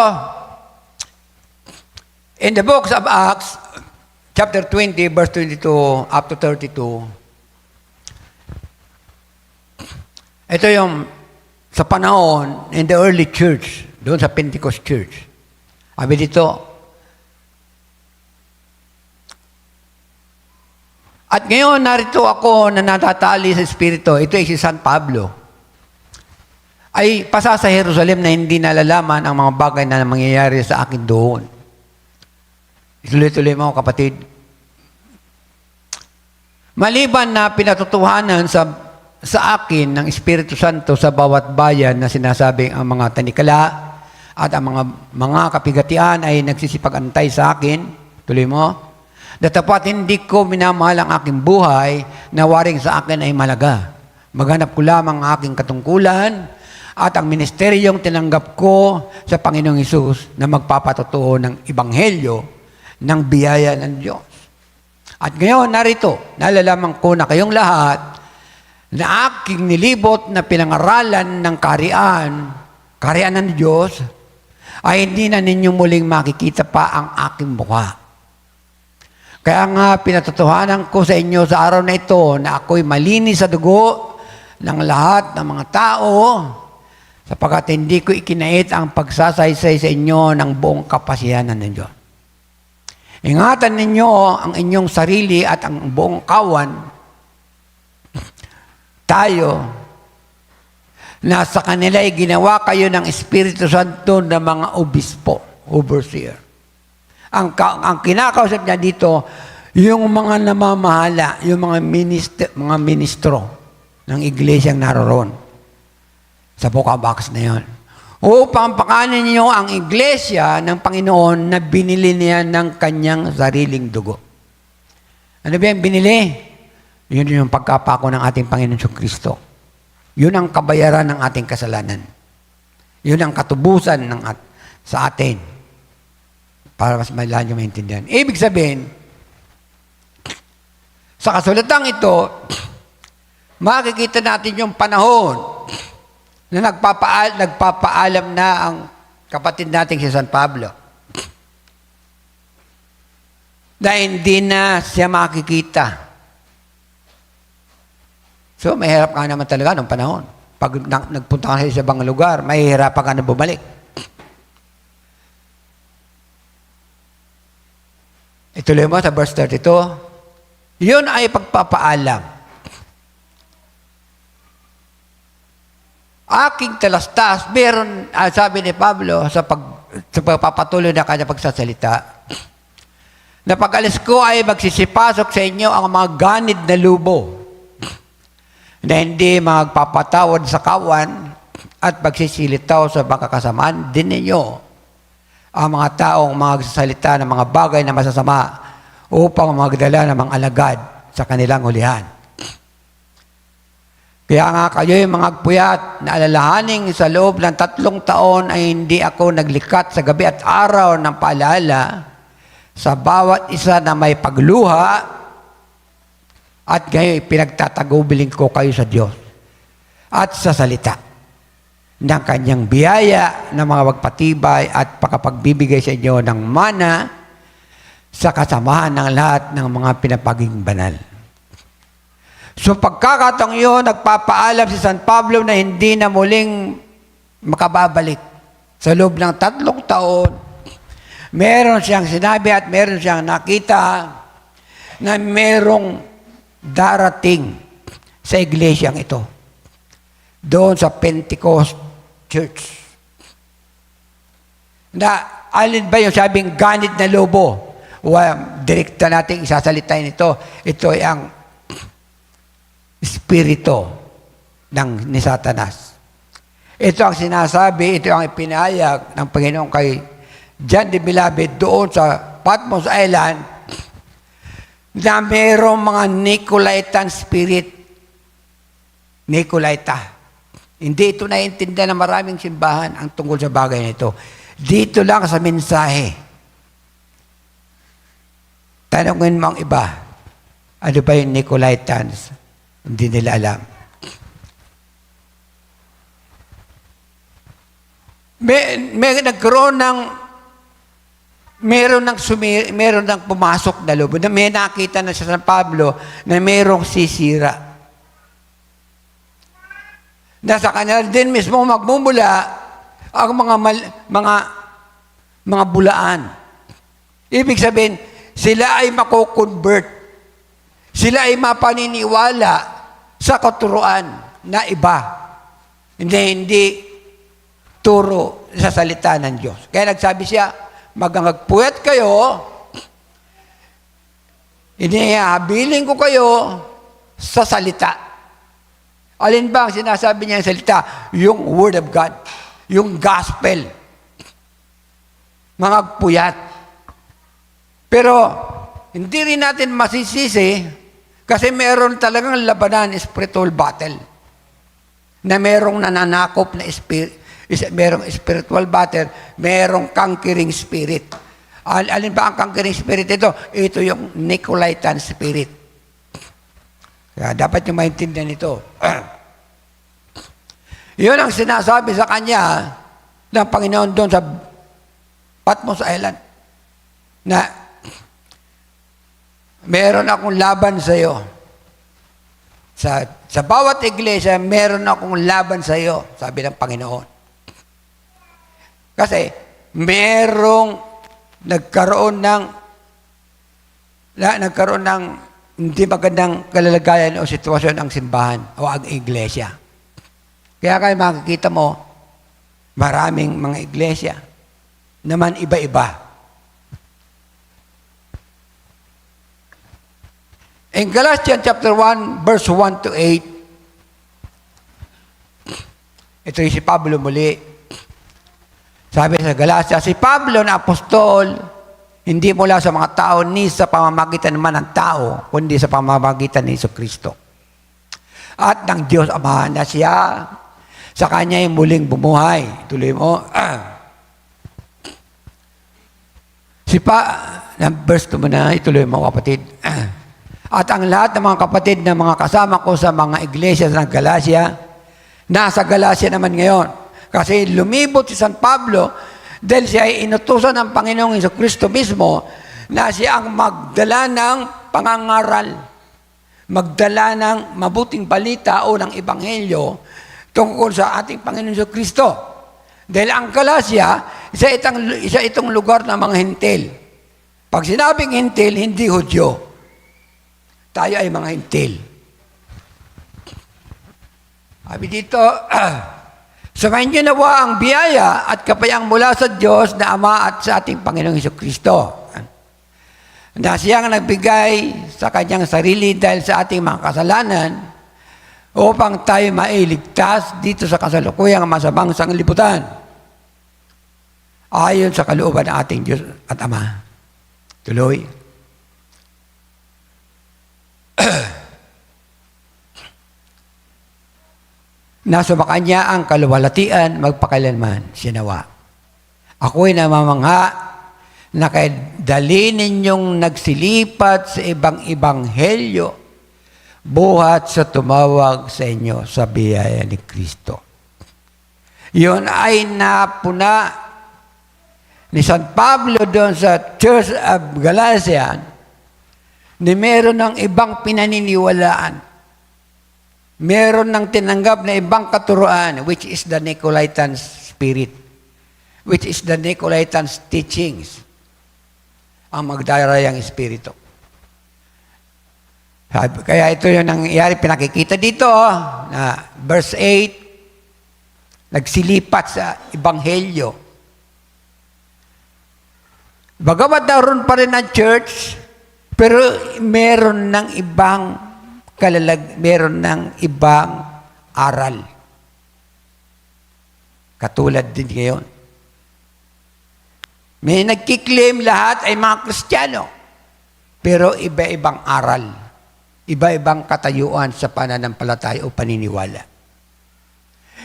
in the books of Acts, chapter 20, verse 22 up to 32, ito yung sa panahon in the early church, doon sa Pentecost church. Sabi dito, at ngayon, narito ako na natatali sa Espiritu. Ito ay si San Pablo. Ay pasa sa Jerusalem na hindi nalalaman ang mga bagay na mangyayari sa akin doon. Ituloy-tuloy mo, kapatid. Maliban na pinatutuhanan sa akin ng Espiritu Santo sa bawat bayan na sinasabing ang mga tanikala at ang mga kapigatian ay nagsisipag-antay sa akin. Tuloy mo. Datapat hindi ko minamahal ang aking buhay na waring sa akin ay malaga. Maghanap ko lamang ang aking katungkulan at ang ministeryong tinanggap ko sa Panginoong Hesus na magpapatotoo ng Ebanghelyo ng biyaya ng Diyos. At ngayon, narito, nalalaman ko na kayong lahat na aking nilibot na pinangaralan ng kaharian ng Diyos, ay hindi na ninyo muling makikita pa ang aking mukha. Kaya nga, pinatotohanan ko sa inyo sa araw na ito na ako'y malinis sa dugo ng lahat ng mga tao sapagkat hindi ko ikinait ang pagsasaysay sa inyo ng buong kapasyanan ng Diyos. Ingatan ninyo ang inyong sarili at ang buong kawan, tayo, na sa kanila ay ginawa kayo ng Espiritu Santo na mga obispo, overseer. Ang kinakausap niya dito, yung mga namamahala, yung mga ministro ng iglesyang naroon sa Book of Acts na yun. Upang pakanin niyo ang iglesia ng Panginoon na binili niya ng kanyang sariling dugo. Ano ba yung binili? Yun yung pagkapako ng ating Panginoon Kristo. Yun ang kabayaran ng ating kasalanan. Yun ang katubusan sa atin. Para mas mailan yung maintindihan. Ibig sabihin, sa kasulatang ito, makikita natin yung panahon na nagpapaalam na ang kapatid nating si San Pablo. Na hindi na siya makikita. So, mahirap ka naman talaga noong panahon. Pag nagpunta ka sa ibang lugar, mahihirapan ka na bumalik. Ituloy mo sa verse 32. Yun ay pagpapaalam. Aking talastas, meron, sabi ni Pablo, sa pagpapatuloy na kanya pagsasalita, na pag-alis ko ay magsisipasok sa inyo ang mga ganid na lubo, na hindi magpapatawad sa kawan at pagsisilitaw sa mga kasamaan din ninyo ang mga taong magsasalita ng mga bagay na masasama upang magdala ng mga alagad sa kanilang hulihan. Kaya nga kayo'y mga puyat na alalahaning sa loob ng 3 taon ay hindi ako naglikat sa gabi at araw ng paalala sa bawat isa na may pagluha at ngayon pinagtatagubilin ko kayo sa Diyos at sa salita ng kanyang biyaya na mga magpatibay at pakapagbibigay sa inyo ng mana sa kasamahan ng lahat ng mga pinapaging banal. So pagkakataong yun, nagpapaalam si San Pablo na hindi na muling makababalik. Sa loob ng 3 taon, meron siyang sinabi at meron siyang nakita na merong darating sa iglesyang ito. Doon sa Pentecost Church. Na alin ba yung sabing ganid na lobo? Direkta natin isasalitain ito. Ito ay ang espiritu ni Satanas. Ito ang sinasabi, ito ang ipinahayag ng Panginoon kay John the Beloved doon sa Patmos Island na mayroong mga Nicolaitan spirit. Nicolaita. Hindi ito naiintindihan ng maraming simbahan ang tungkol sa bagay na ito. Dito lang sa mensahe. Tanungin mo ang iba, ano ba yung Nicolaitans? Hindi nila alam. May nagkaroon ng meron ng pumasok na loob. May nakita na sa San Pablo na merong sisira. Nasa kanila din mismo magmumula ang mga bulaan. Ibig sabihin, sila ay mako-convert. Sila ay mapaniniwala sa katuruan na iba. Hindi turo sa salita ng Diyos. Kaya nagsabi siya, magpuyat kayo, inihabilin ko kayo sa salita. Alin ba ang sinasabi niya ng salita? Yung Word of God. Yung Gospel. Mga puyat. Pero, hindi rin natin masisisi kasi meron talagang labanan, spiritual battle. Na merong nananakop na merong spiritual battle, merong conquering spirit. Alin ba ang conquering spirit ito? Ito yung Nicolaitan spirit. Kaya dapat yung maintindihan ito. Yun ang sinasabi sa kanya ng Panginoon doon sa Patmos Island. Na meron akong laban sa iyo. Sa bawat iglesia, meron akong laban sa iyo, sabi ng Panginoon. Kasi merong nagkaroon ng hindi magandang kalalagayan o sitwasyon ang simbahan o ang iglesia. Kaya kayo makikita mo, maraming mga iglesia naman iba-iba. In Galatians chapter 1, verse 1 to 8, ito yung si Pablo muli. Sabi sa Galatia, si Pablo na apostol, hindi mula sa mga tao ni sa pamamagitan naman ng tao, kundi sa pamamagitan ni Jesucristo. At ng Diyos Ama na siya, sa Kanya yung muling bumuhay. Tuloy mo. Verse 2 mo na, ituloy mo kapatid. At ang lahat ng mga kapatid na mga kasama ko sa mga iglesia ng Galacia, nasa Galacia naman ngayon. Kasi lumibot si San Pablo dahil siya ay inutusan ng Panginoong Jesucristo mismo na siya ang magdala ng pangangaral, magdala ng mabuting balita o ng ebanghelyo tungkol sa ating Panginoong Jesucristo. Dahil ang Galacia, isa itong lugar ng mga Hintil. Pag sinabing Hintil, hindi Hudyo. Tayo ay mga Hintil. Sabi dito, sumayin niyo nawa ang biyaya at kapayang mula sa Diyos na Ama at sa ating Panginoong Jesucristo. Na siyang nagbigay sa kanyang sarili dahil sa ating mga kasalanan upang tayo mailigtas dito sa kasalukuyang masamang sanglibutan ayon sa kalooban ng ating Diyos at Ama. Tuloy. Na sumakanya ang kaluwalhatian magpakailanman, sinawa. Ako'y namamangha na kay dali ninyong nagsilipat sa ibang ebanghelyo buhat sa tumawag sa inyo sa biyaya ni Kristo. Yun ay napuna ni San Pablo doon sa Church of Galatia na meron ng ibang pinaniniwalaan. Meron ng tinanggap na ibang katuruan, which is the Nicolaitan spirit, which is the Nicolaitan teachings, ang magdarayang espiritu. Kaya ito yung nangyayari, pinakikita dito, na verse 8, nagsilipat sa Ebanghelyo. Bagamat naroon pa rin ang church, pero meron ng ibang meron ng ibang aral. Katulad din ngayon. May nagkiklaim lahat ay mga Kristiyano, pero iba-ibang aral, iba-ibang katayuan sa pananampalataya o paniniwala.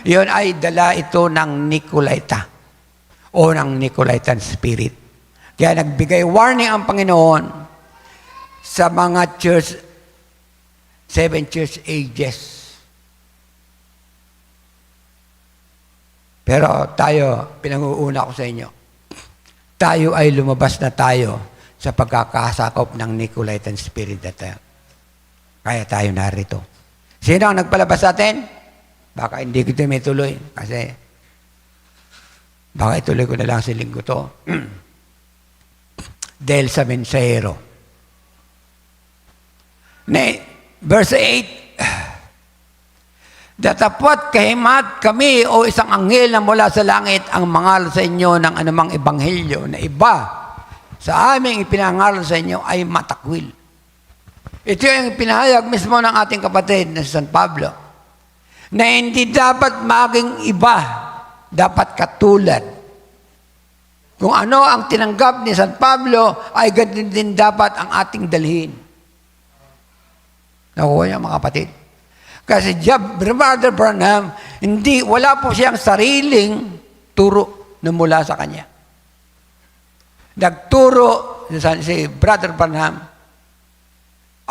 Iyon ay dala ito ng Nicolaita o ng Nicolaitan spirit. Kaya nagbigay warning ang Panginoon sa mga church, 7 church ages. Pero tayo, pinag-uuna ko sa inyo, tayo ay lumabas na tayo sa pagkakasakop ng Nicolaitan spirit na tayo. Kaya tayo narito. Sino ang nagpalabas sa atin? Baka hindi ko ito may tuloy. Kasi baka ituloy ko na lang sa linggo to. Dahil sa mensahero. Verse 8, datapwat kahimat kami o isang anghel na mula sa langit ang mangaral sa inyo ng anumang ebanghelyo na iba sa aming ipinangaral sa inyo ay matakwil. Ito yung pinahayag mismo ng ating kapatid na si San Pablo na hindi dapat maging iba, dapat katulad. Kung ano ang tinanggap ni San Pablo ay ganun din dapat ang ating dalhin. Nakuha niya mga kapatid. Kasi Brother Branham, wala po siyang sariling turo na mula sa kanya. Nagturo si Brother Branham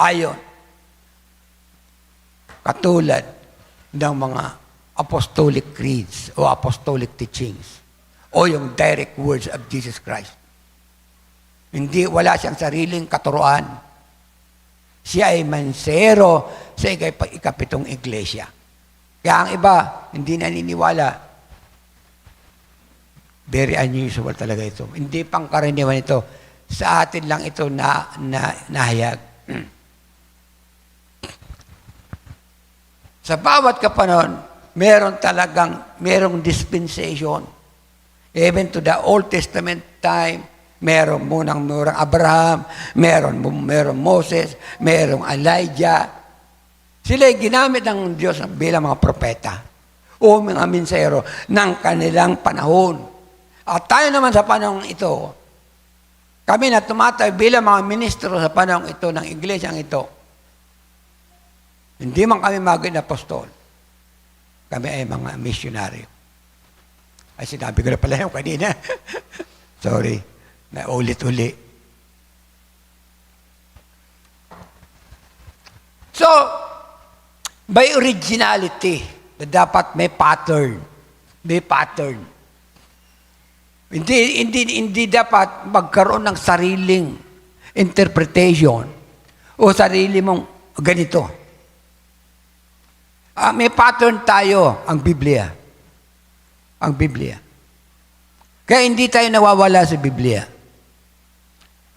ayon katulad ng mga apostolic creeds o apostolic teachings o yung direct words of Jesus Christ. Wala siyang sariling katuruan. Siya ay mansero sa ikapitong iglesia. Kaya ang iba, hindi naniniwala. Very unusual talaga ito. Hindi pangkaraniwan ito. Sa atin lang ito nahayag. Sa bawat kapanon, merong dispensation. Even to the Old Testament time, merong Abraham, merong Moses, merong Elijah. Sila ay ginamit ng Diyos bilang mga propeta o mga minsero ng kanilang panahon. At tayo naman sa panahon ito, kami na tumatay bilang mga ministro sa panahon ito ng iglesyang ito, hindi man kami maging apostol, kami ay mga misyonaryo. Ay, sinabi ko na pala yung kanina. Sorry, naulit-uli. So, by originality, dapat may pattern. May pattern. Hindi dapat magkaroon ng sariling interpretation o sarili mong ganito. May pattern tayo, ang Biblia. Ang Biblia. Kaya hindi tayo nawawala sa Biblia.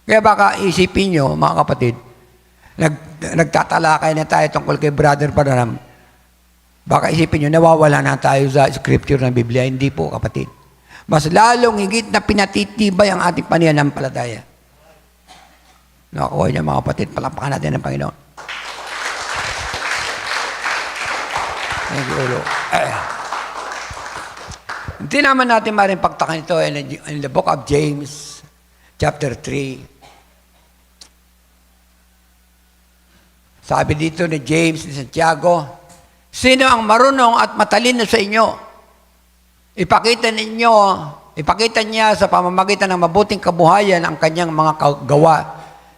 Kaya baka isipin nyo, mga kapatid, nagtatalakay na tayo tungkol kay Brother Paranam. Baka isipin nyo, nawawala na tayo sa scripture ng Biblia. Hindi po, kapatid. Mas lalong higit na pinatitibay ang ating pananampalataya. Nakakuha niya, mga kapatid, palampakan natin ng Panginoon. Thank you, Lord. Hindi naman natin maaaring pagtakan ito in the book of James, chapter 3. Sabi dito ni James ni Santiago, sino ang marunong at matalino sa inyo? Ipakita niya sa pamamagitan ng mabuting kabuhayan ang kanyang mga gawa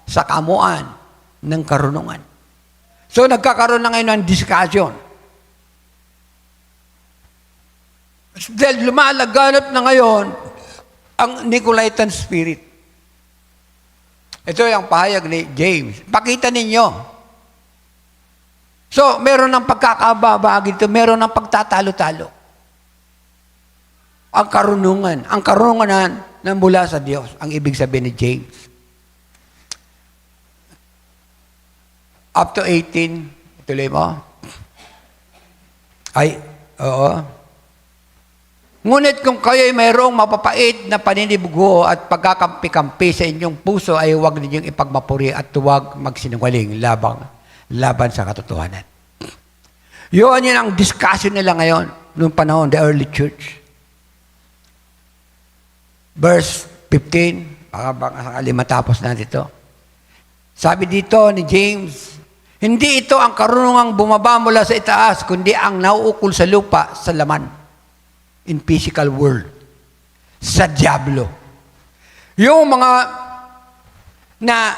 sa kamuan ng karunungan. So, nagkakaroon na ngayon ng discussion. Dahil lumalaganap na ngayon ang Nicolaitan spirit. Ito yung pahayag ni James. Pakita ninyo. So, meron ng pagkakababagi dito, meron ng pagtatalo-talo. Ang karunungan na mula sa Diyos, ang ibig sabihin ni James. Up to 18, ituloy mo. Ay, oo. Ngunit kung kayo'y mayroong mapapait na paninibugo at pagkakampi-kampi sa inyong puso, ay huwag ninyong ipagmapuri at huwag magsinungaling laban sa katotohanan. Yun ang discussion nila ngayon, noong panahon, the early church. Verse 15, baka sakali matapos natin ito. Sabi dito ni James, hindi ito ang karunungang bumaba mula sa itaas, kundi ang nauukol sa lupa, sa laman, in physical world, sa diablo. Yung mga na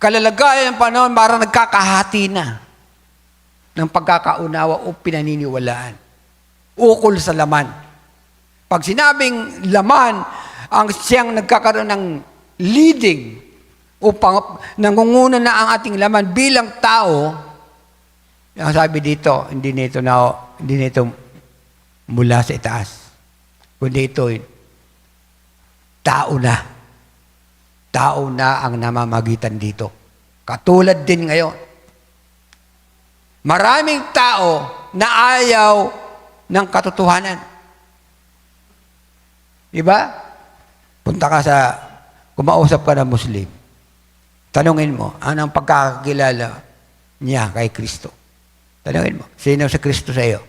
kalalagayan ng panahon, parang nagkakahati na ng pagkakaunawa o pinaniniwalaan. Ukol sa laman. Pag sinabing laman, ang siyang nagkakaroon ng leading o nangunguna na ang ating laman bilang tao, ang sabi dito, hindi nito mula sa itaas. Kundi ito, tao na. Tao na ang namamagitan dito. Katulad din ngayon. Maraming tao na ayaw ng katotohanan. Diba? Punta ka kumausap ka ng Muslim. Tanungin mo, anong pagkakakilala niya kay Kristo? Tanungin mo, sino sa Kristo sa iyo?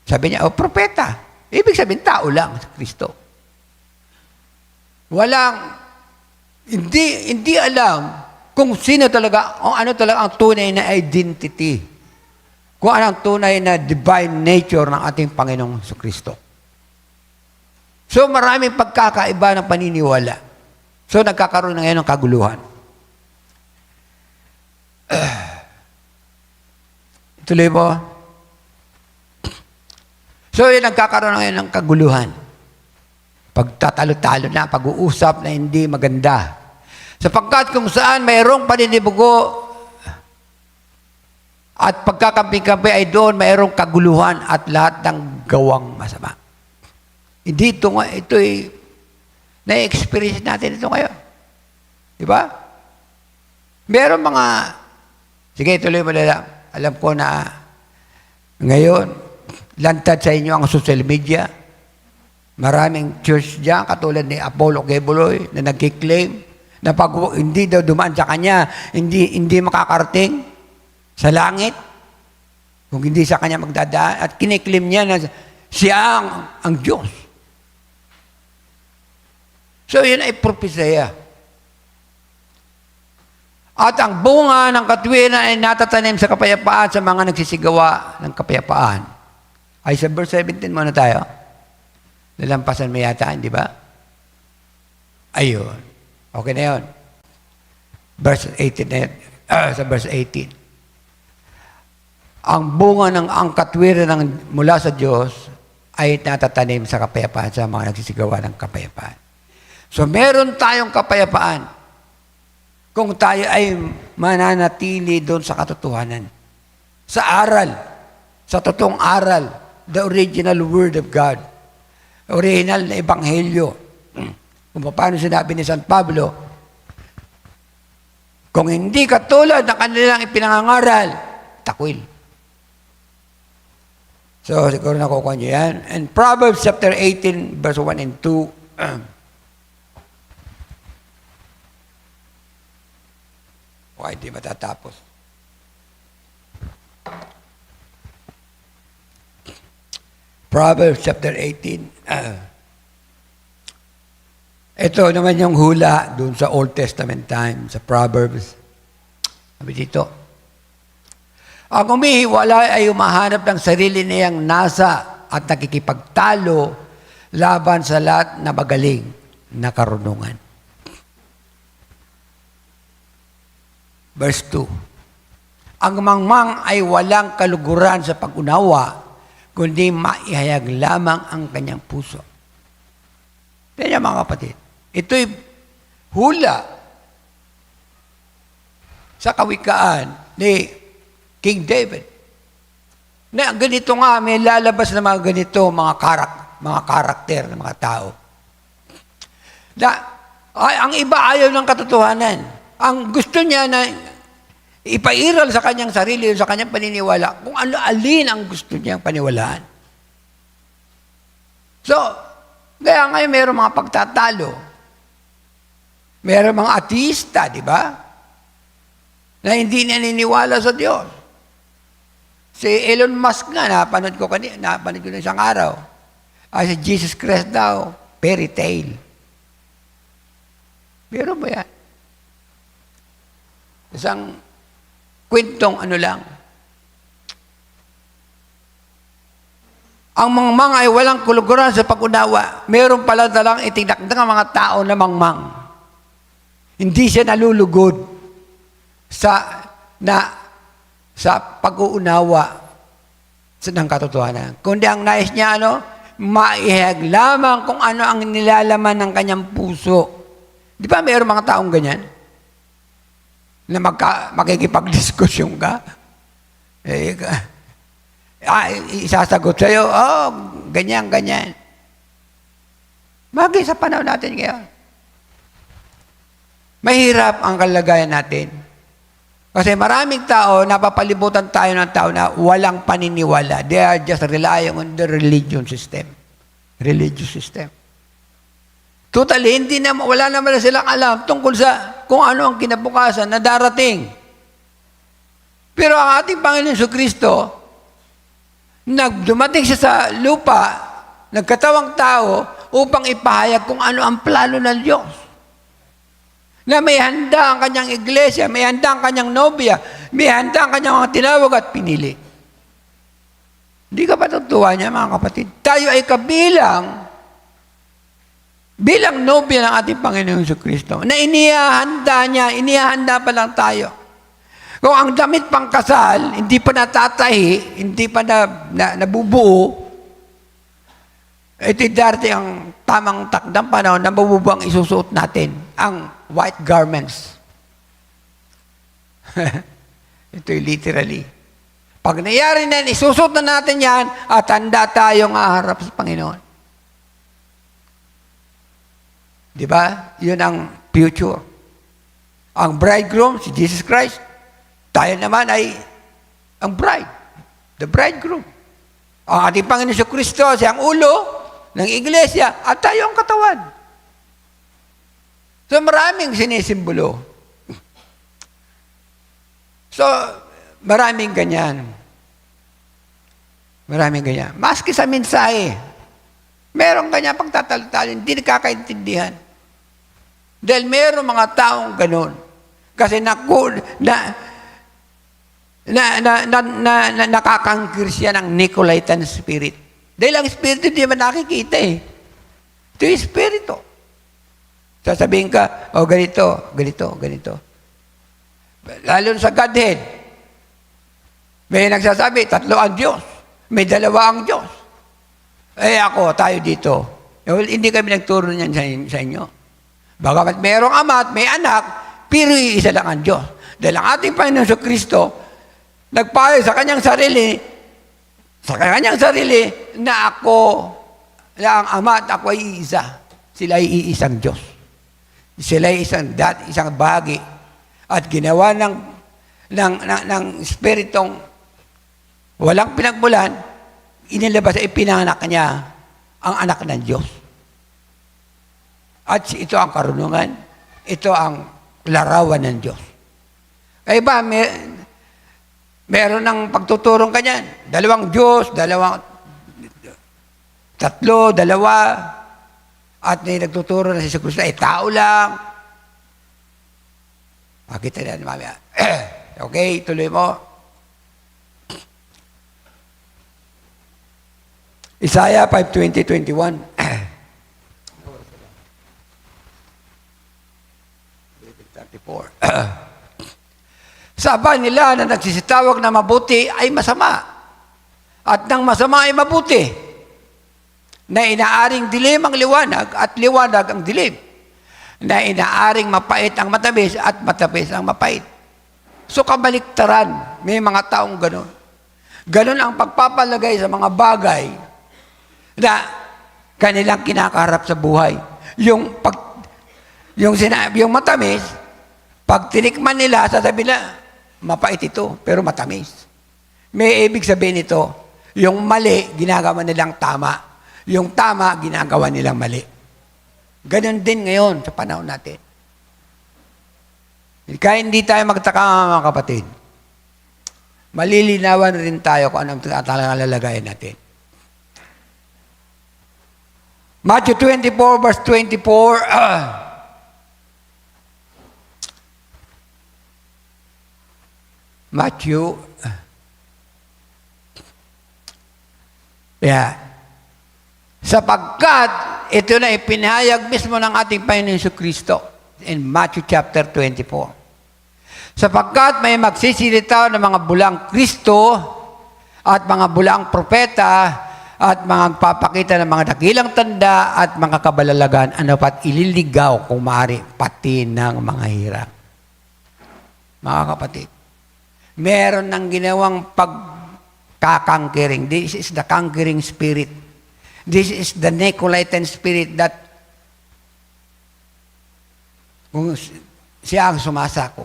Sabi niya, propeta. Ibig sabihin, tao lang sa Kristo. Hindi alam kung sino talaga, o ano talaga ang tunay na identity. Kung ano ang tunay na divine nature ng ating Panginoong Kristo. So, maraming pagkakaiba ng paniniwala. So, nagkakaroon na ngayon ng kaguluhan. Tuloy mo. So, nagkakaroon na ngayon ng kaguluhan. Pagtatalo-talo na, pag-uusap na hindi maganda. Sapagkat kung saan mayroong paninibugo at pagkakampi-kampi ay doon mayroong kaguluhan at lahat ng gawang masama. Hindi ito na-experience natin ito ngayon. Di ba? Meron mga, sige, tuloy mo na lang. Alam ko na ngayon, lantad sa inyo ang social media. Maraming church dyan, katulad ni Apollo Quebuloy, na nagkiklaim na pag hindi daw dumaan sa kanya, hindi makakarating sa langit. Kung hindi sa kanya magdadaan. At kiniklaim niya na siya ang Diyos. So, yun ay propesya. At ang bunga ng katwiran ay natatanim sa kapayapaan sa mga nagsisigawa ng kapayapaan. Ay sa verse 17 muna tayo. Nalampasan mo yata, di ba? Ayun. Okay na yun. Verse 18 na yun. Sa verse 18. Ang bunga ng ang katwiran mula sa Diyos ay natatanim sa kapayapaan sa mga nagsisigawa ng kapayapaan. So, meron tayong kapayapaan kung tayo ay mananatili doon sa katotohanan. Sa aral. Sa totoong aral. The original Word of God. Original na Ebanghelyo. Kung paano sinabi ni San Pablo, kung hindi katulad ng kanilang ipinangangaral, takwil. So, siguro nakukuha niyo yan. And Proverbs chapter 18, verse 1 and 2, okay, di matatapos. Proverbs chapter 18. Ito naman yung hula dun sa Old Testament time, sa Proverbs. Sabi dito, ang umihiwalay ay umahanap ng sarili niyang nasa at nakikipagtalo laban sa lahat na magaling na karunungan. Verse 2. Ang mangmang ay walang kaluguran sa pag-unawa, kundi maihayag lamang ang kanyang puso. Kaya mga kapatid, ito'y hula sa kawikaan ni King David. Na ganito nga, may lalabas na mga ganito, mga karakter ng mga tao. Ang iba ayaw ng katotohanan. Ang gusto niya na ipairal sa kanyang sarili, sa kanyang paniniwala, kung alin ang gusto niyang paniwalaan. So, kaya ngayon mayroong mga pagtatalo. Mayroong mga ateista, di ba? Na hindi naniniwala sa Diyos. Si Elon Musk nga, napanood ko na isang araw. Si Jesus Christ daw, fairy tale. Meron ba yan? Isang kwentong ano lang. Ang mangmang ay walang kuluguran sa pag-unawa. Meron pala dalang itinakdang ang mga tao na mangmang. Hindi siya nalulugod sa pag-uunawa ng katotohanan. Kundi ang nais niya, maihayag lamang kung ano ang nilalaman ng kanyang puso. Di ba mayroong mga taong ganyan? Na makikipag-diskusyon ka. Isasagot sa'yo, ganyan. Bagay sa panahon natin ngayon. Mahirap ang kalagayan natin. Kasi maraming tao, napapalibutan tayo ng tao na walang paniniwala. They are just relying on the religious system. Totally, wala naman na silang alam tungkol sa kung ano ang kinabukasan na darating. Pero ang ating Panginoon Jesucristo, dumating siya sa lupa, nagkatawang tao, upang ipahayag kung ano ang plano ng Diyos. Na may handa ang kanyang iglesia, may handa ang kanyang nobya, may handa ang kanyang mga tinawag at pinili. Hindi ka ba tutuwa niya, mga kapatid? Tayo ay kabilang bilang nobya ng ating Panginoong Jesucristo, na inihahanda pa lang tayo. Kung ang damit pang kasal, hindi pa natatahi, hindi pa nabubuo, ito darating ang tamang takdang panahon na mabubuo ang isusuot natin, ang white garments. Ito'y literally. Pag nangyari na, isusuot na natin yan, at handa tayong aharap sa Panginoon. Di ba? Yun ang future. Ang bridegroom, si Jesus Christ. Tayo naman ay ang bride. The bridegroom. Ang ating Panginoon si Kristo, siya ang ulo ng iglesia at tayo ang katawan. So maraming sinisimbolo. So, maraming ganyan. Maraming ganyan. Maski sa mensahe, meron ganyan pagtataltalin, hindi nakakaintindihan. Dahil meron mga taong ganun. Kasi nakakangkir siya ng Nicolaitan spirit. Dahil ang spirito hindi man nakikita eh. Ito yung spirito. Sasabihin ka, oh ganito, ganito, ganito. Lalo sa Godhead, may nagsasabi, 3 ang Diyos, may 2 ang Diyos. Tayo dito. Well, hindi kami nagturo niyan sa inyo. Bagamat mayroong ama at may anak, pero iisa lang ang Diyos. Dahil ang ating Panginoon sa Kristo, nagpayo sa kanyang sarili na ako, na ang ama at ako ay iisa. Sila ay iisang Diyos. Sila ay isang bahagi. At ginawa ng Espiritong walang pinagmulan, inilabas at ipinanganak niya ang anak ng Diyos. At ito ang karunungan, ito ang larawan ng Diyos. Kaya ba, meron ng pagtuturong kanyan. 2 Diyos, 3, 2, at may nagtuturo na si Jesus Kristo ay tao lang. Makita na mamaya. Okay, tuloy mo. Isaiah 5:20-21. Sabi nila na nagsisitawag na mabuti ay masama. At nang masama ay mabuti. Na inaaring dilim ang liwanag at liwanag ang dilim. Na inaaring mapait ang matamis at matamis ang mapait. So kabaliktaran, may mga taong ganun. Ganun ang pagpapalagay sa mga bagay na kanilang kinakaharap sa buhay. Yung matamis, pag tinikman nila, sasabihin na, mapait ito, pero matamis. May ibig sabihin ito, yung mali, ginagawa nilang tama. Yung tama, ginagawa nilang mali. Ganon din ngayon sa panahon natin. Kaya hindi tayo magtaka mga kapatid. Malilinawan rin tayo kung anong talagang lalagayin natin. Matthew 24 verse 24. Matthew. Sapagkat ito na ipinahayag mismo ng ating Panginoon Hesus Kristo in Matthew chapter 24. Sapagkat may magsisilitaw ng mga bulang Kristo at mga bulang propeta at mga papakita ng mga dakilang tanda at mga kabalalagan, ano pat ililigaw kung maaari pati ng mga hirap. Mga kapatid, meron ng ginawang pagkakangkering. This is the conquering spirit. This is the Nicolaitan spirit that kung siya ang sumasakop.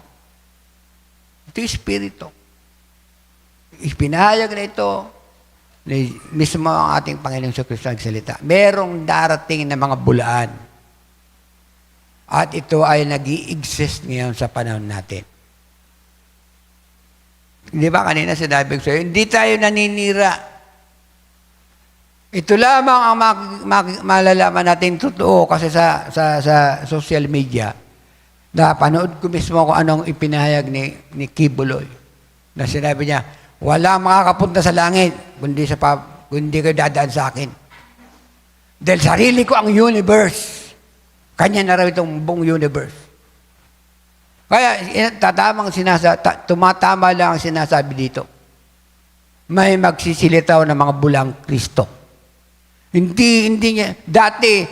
Ito yung spirito. Ipinahayag na ito mismo ang ating Panginoong Kristo nagsalita. Merong darating na mga bulaan. At ito ay nag-i-exist ngayon sa panahon natin. Di ba kanina sinabi ko sa'yo, hindi tayo naninira. Ito lamang ang malalaman natin totoo kasi sa social media. Napanood ko mismo kung anong ipinahayag ni Kibuloy. Na sinabi niya, wala makakapunta sa langit kundi kayo dadaan sa akin. Dahil sarili ko ang universe. Kanya na raw itong buong universe. Kaya tumatama lang ang sinasabi dito. May magsisilitaw ng mga bulang Kristo. Hindi niya, dati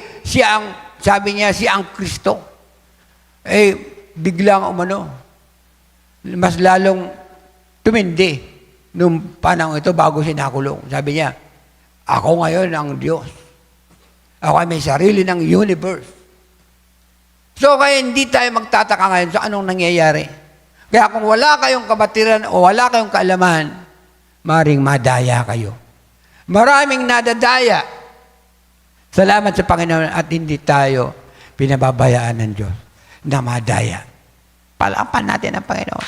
sabi niya siya ang Kristo. Biglang mas lalong tumindi nung panahon ito bago siya nakulong. Sabi niya, ako ngayon ang Diyos. Ako ay may sarili ng universe. So kaya hindi tayo magtataka ngayon sa anong nangyayari. Kaya kung wala kayong kabatiran o wala kayong kaalaman, maring madaya kayo. Maraming nadadaya. Salamat sa Panginoon at hindi tayo pinababayaan ng Diyos na madaya. Palapan natin ang Panginoon.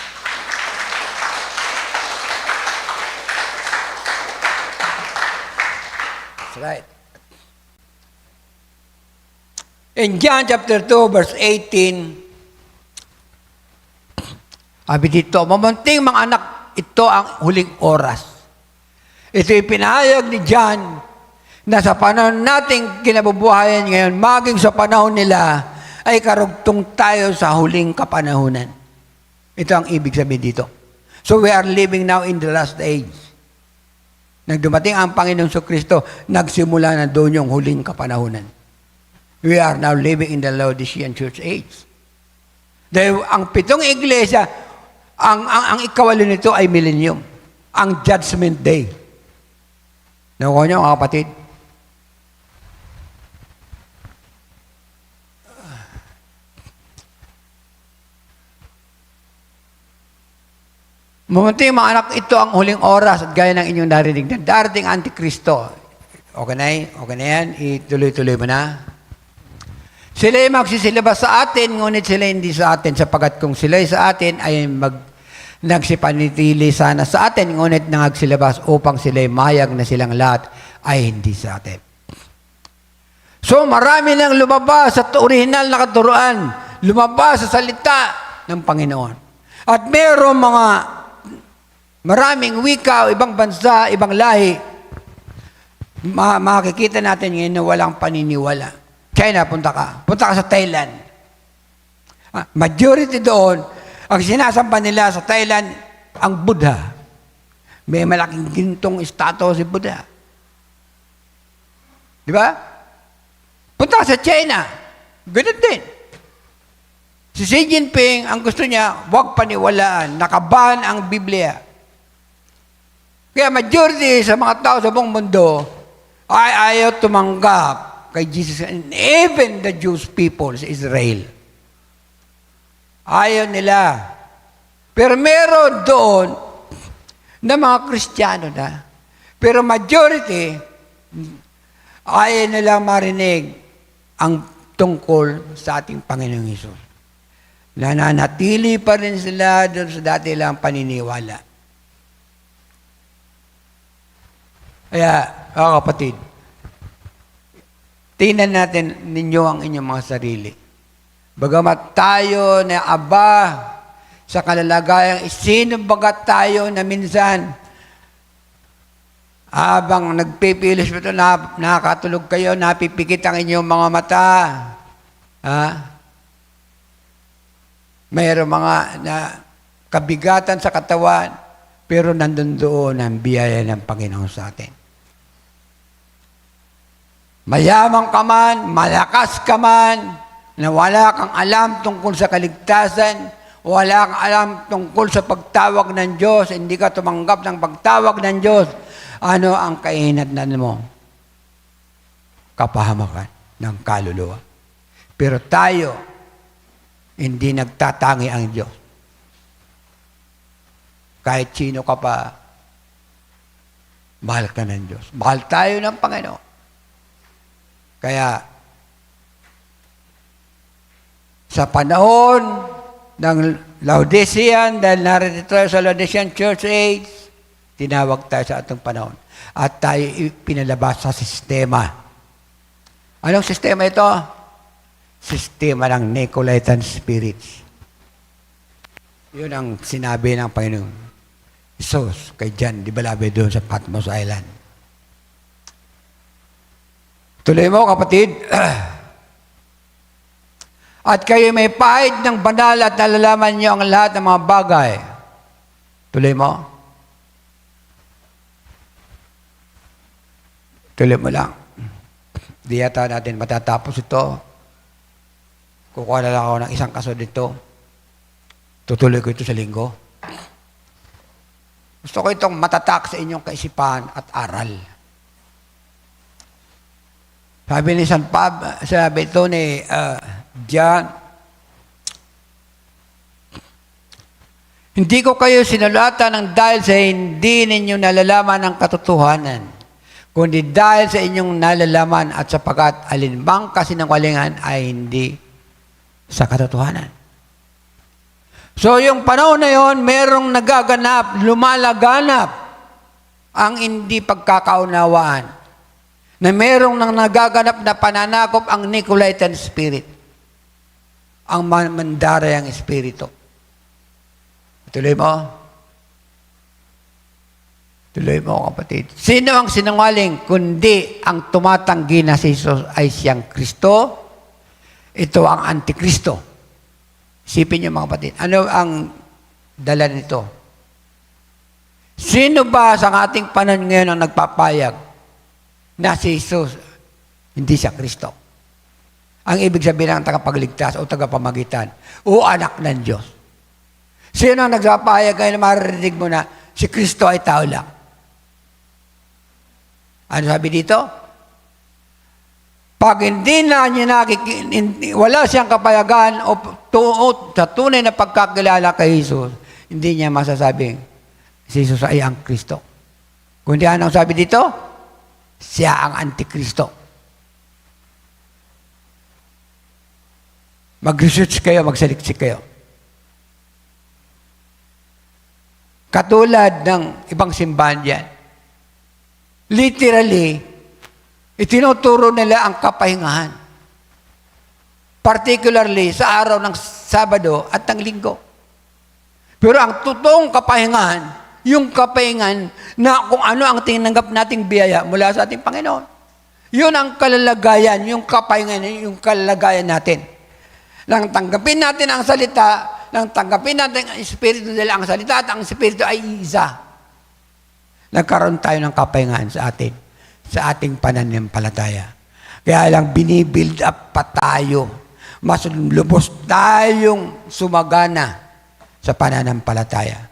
That's right. In John chapter 2, verse 18, sabi dito, mamunting mga anak, ito ang huling oras. Ito ipinahayag ni John na sa panahon nating kinabubuhayan ngayon, maging sa panahon nila, ay karugtong tayo sa huling kapanahunan. Ito ang ibig sabihin dito. So we are living now in the last age. Nang dumating ang Panginoong Kristo, nagsimula na doon yung huling kapanahunan. We are now living in the Laodicean church age. Dahil ang 7 iglesia, ang ikawalo nito ay millennium. Ang judgment day. Nakuha niyo mga kapatid? Mamunting mga anak, ito ang huling oras at gaya ng inyong narinig na darating Antikristo. Okay na, okay na yan? Ituloy-tuloy mo na. Sila ay magsisilabas sa atin, ngunit sila hindi sa atin, sapagat kung sila ay sa atin, ay nagsipanitili sana sa atin, ngunit nangagsilabas upang sila ay mayag na silang lahat ay hindi sa atin. So marami nang lumabas sa original na katuruan, lumabas sa salita ng Panginoon. At mayroong maraming wika, ibang bansa, ibang lahi, makikita natin ngayon na walang paniniwala. China, punta ka sa Thailand. Majority doon, ang sinasamba nila sa Thailand, ang Buddha. May malaking gintong estatwa si Buddha. Di ba? Punta ka sa China, ganun din. Si Xi Jinping, ang gusto niya, huwag paniwalaan, nakaban ang Biblia. Kaya majority sa mga tao sa buong mundo ay ayaw tumanggap kay Jesus, and even the Jewish people sa Israel. Ayaw nila. Pero meron doon na mga Kristiyano na. Pero majority, ayaw nila marinig ang tungkol sa ating Panginoong Hesus. Nananatili pa rin sila doon sa dati lang paniniwala. Kaya, mga kapatid, tingnan natin ninyo ang inyong mga sarili. Bagamat tayo na aba sa kalalagayang isinubagat tayo na minsan habang nagpipilis ito, nakakatulog kayo, napipikit ang inyong mga mata. Mayroong mga na kabigatan sa katawan, pero nandun doon ang biyaya ng Panginoon sa atin. Mayaman ka man, malakas ka man, na wala kang alam tungkol sa kaligtasan, wala kang alam tungkol sa pagtawag ng Diyos, hindi ka tumanggap ng pagtawag ng Diyos, ano ang kahinatnan mo? Kapahamakan ng kaluluwa. Pero tayo, hindi nagtatangi ang Diyos. Kahit sino ka pa, mahal ka ng Diyos. Mahal tayo ng Panginoon. Kaya, sa panahon ng Laodicean, dahil narito tayo sa Laodicean Church Age, tinawag tayo sa atong panahon. At tayo pinalabas sa sistema. Anong sistema ito? Sistema ng Nicolaitan spirits. Yun ang sinabi ng Panginoon Hesus kay John, di ba labi doon sa Patmos Island. Tuloy mo, kapatid. At kayo may pahid ng banal at nalalaman niyo ang lahat ng mga bagay. Tuloy mo. Tuloy mo lang. Di yata natin matatapos ito. Kukuha na lang ako ng isang kaso dito. Tutuloy ko ito sa linggo. Gusto ko itong matatak sa inyong kaisipan at aral. Sabi ni San Pab, sabi ito ni John, Hindi ko kayo sinulatan ng dahil sa hindi ninyo nalalaman ang katotohanan, kundi dahil sa inyong nalalaman at sapagkat alinbang kasinungalingan ay hindi sa katotohanan. So yung panahon na yon, merong nagaganap, lumalaganap ang hindi pagkakaunawaan, na merong nang nagaganap na pananakop ang Nicolaitan spirit, ang mandarayang espiritu. Tuloy mo. Tuloy mo, kapatid. Sino ang sinungaling kundi ang tumatanggi na si Jesus ay siyang Kristo? Ito ang Antikristo. Isipin niyo, mga kapatid. Ano ang dala nito? Sino ba sa ating panahon ngayon ang nagpapayag na si Jesus hindi siya Kristo? Ang ibig sabihin ng tagapagligtas o tagapamagitan o anak ng Diyos. Sino ang nagpapayag ngayon na maririnig mo na si Kristo ay tao lang? Ano sabi dito? Pag hindi na niya wala siyang kapayagan o sa tunay na pagkakilala kay Jesus, hindi niya masasabing si Jesus ay ang Kristo. Kundi anong sabi dito? Siya ang Antikristo. Mag-research kayo, magsaliksik kayo. Katulad ng ibang simbahan dyan. Literally, itinuturo nila ang kapahingahan. Particularly sa araw ng Sabado at ng Linggo. Pero ang totoong kapahingahan, yung kapahingahan na kung ano ang tinanggap nating biyaya mula sa ating Panginoon. Yun ang kalalagayan, yung kapahingahan, yung kalalagayan natin. Nang tanggapin natin ang salita, nang tanggapin natin ang Espiritu nila, ang salita at ang Espiritu ay isa. Nagkaroon tayo ng kapahingahan sa atin, sa ating pananampalataya. Kaya lang binibuild up pa tayo. Mas lubos tayong sumagana sa pananampalataya.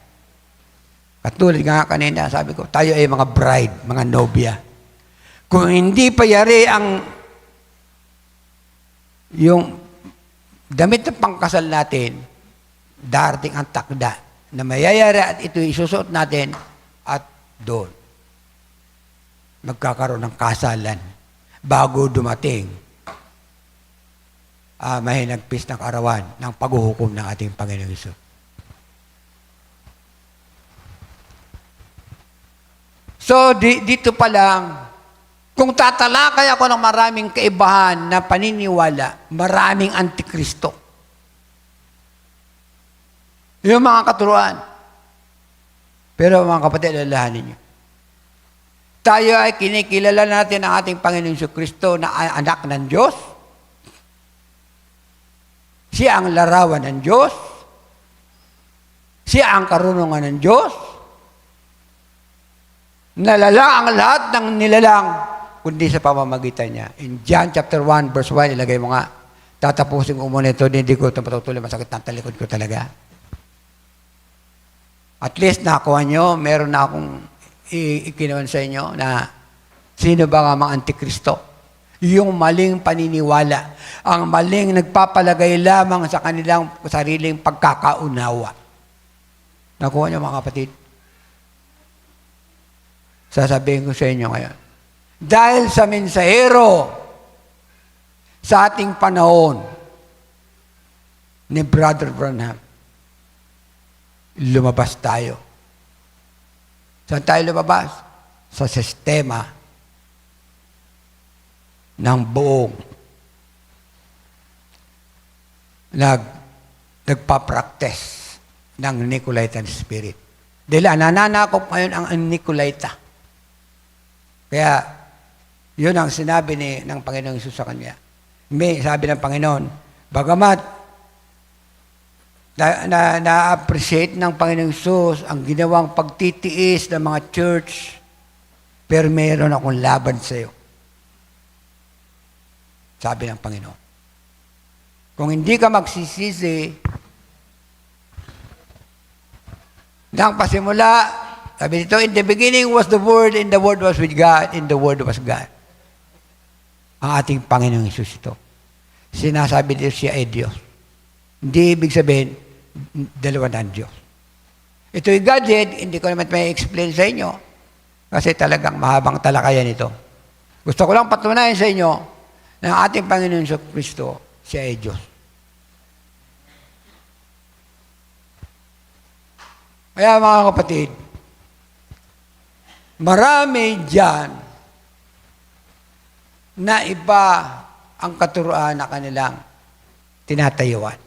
Katulad nga kanina, sabi ko, tayo ay mga bride, mga nobya. Kung hindi pa yari yung damit na pangkasal natin, darating ang takda na mayayari at ito isusuot natin at doon magkakaroon ng kasalan bago dumating mahinagpis ng arawan ng paghuhukom ng ating Panginoong Hesus. So, dito pa lang, kung tatalakay ako ng maraming kaibahan na paniniwala, maraming Antikristo. Yung mga katuruan. Pero mga kapatid, alalahanin niyo. Tayo ay kinikilala natin ang ating Panginoong Kristo na anak ng Diyos. Siya ang larawan ng Diyos. Siya ang karunungan ng Diyos. Nalala ang lahat ng nilalang kundi sa pamamagitan niya. In John chapter 1 verse 1, ilagay mo nga, tatapusin ko muna ito, hindi ko ito patutuloy, masakit ng talikod ko talaga. At least nakuha nyo, meron na akong ikinawan sa inyo na sino ba nga mga Antikristo? Yung maling paniniwala, ang maling nagpapalagay lamang sa kanilang sariling pagkakaunawa. Nakuha nyo mga kapatid? Sasabihin ko sa inyo ngayon. Dahil sa mensahero sa ating panahon ni Brother Branham, lumabas tayo. Saan tayo lumabas? Sa sistema ng buong nagpa-practice ng Nicolaitan Spirit. Dahil nananakop ngayon ang Nicolaita. Kaya, yun ang sinabi ng Panginoong Hesus sa kanya. Sabi ng Panginoon, bagamat na-appreciate ng Panginoong Hesus ang ginawang pagtitiis ng mga church, pero mayroon akong laban sa iyo. Sabi ng Panginoon. Kung hindi ka magsisisi, nang pasimula, sabi dito, in the beginning was the Word, and the Word was with God, and the Word was God. Ang ating Panginoong Hesus ito. Sinasabi dito siya ay Diyos. Hindi ibig sabihin, dalawa na ang Diyos. Ito'y gadget, hindi ko naman may explain sa inyo. Kasi talagang mahabang talakayan ito. Gusto ko lang patunayan sa inyo na ang ating Panginoon sa Kristo, siya ay Diyos. Kaya mga kapatid, marami dyan na iba ang katuruan na kanilang tinatayuan.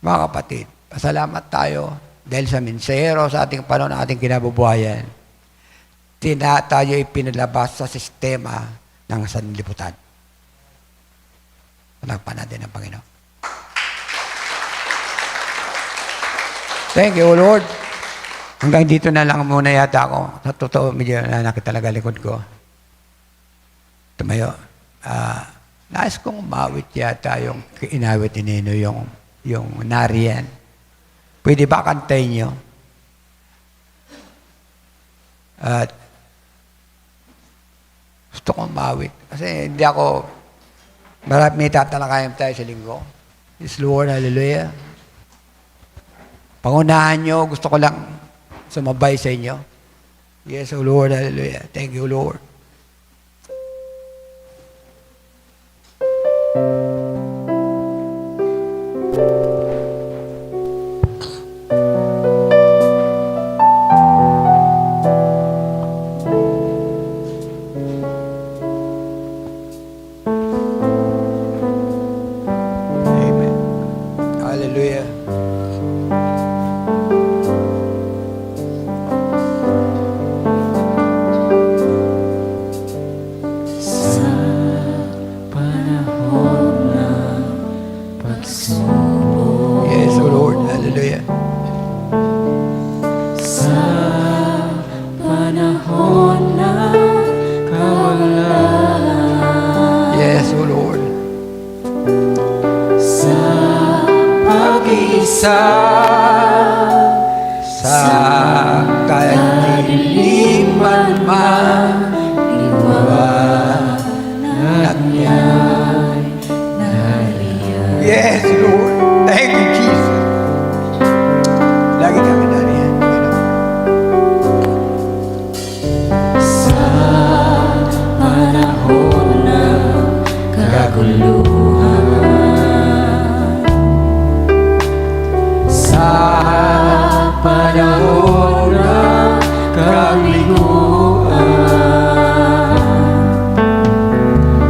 Mga kapatid, pasalamat tayo dahil sa minsero sa ating panahon, na ating kinabubuhayan, tayo ipinalabas sa sistema ng sanlibutan. Palakpakan natin ang Panginoon. Thank you, Lord. Hanggang dito na lang muna yata ako. Sa totoo, medyo nanakit talaga likod ko. Tumayo. Nais kong umawit yata yung inawit ni Nino, yung nariyan. Pwede ba kantayin nyo? At gusto kong umawit. Kasi hindi ako, may tatalakayan tayo sa linggo. Yes, Lord, hallelujah. Pangunahan nyo, gusto ko lang sumabay sa inyo. Yes, O Lord, hallelujah. Thank you, Lord. Amen. Hallelujah. Sa panahon ng pagsubok, Yes, O Lord, hallelujah. sa panahon ng kawalan, Yes, O Lord. sa pag-isa, Sa kadiliman man, liwanag niya'y nariyan. yes, Lord. Thank you, Jesus. Lagi kami nariyan, Panginoon. Sa panahon ng kaguluhan, sa panahon ng kaliguan,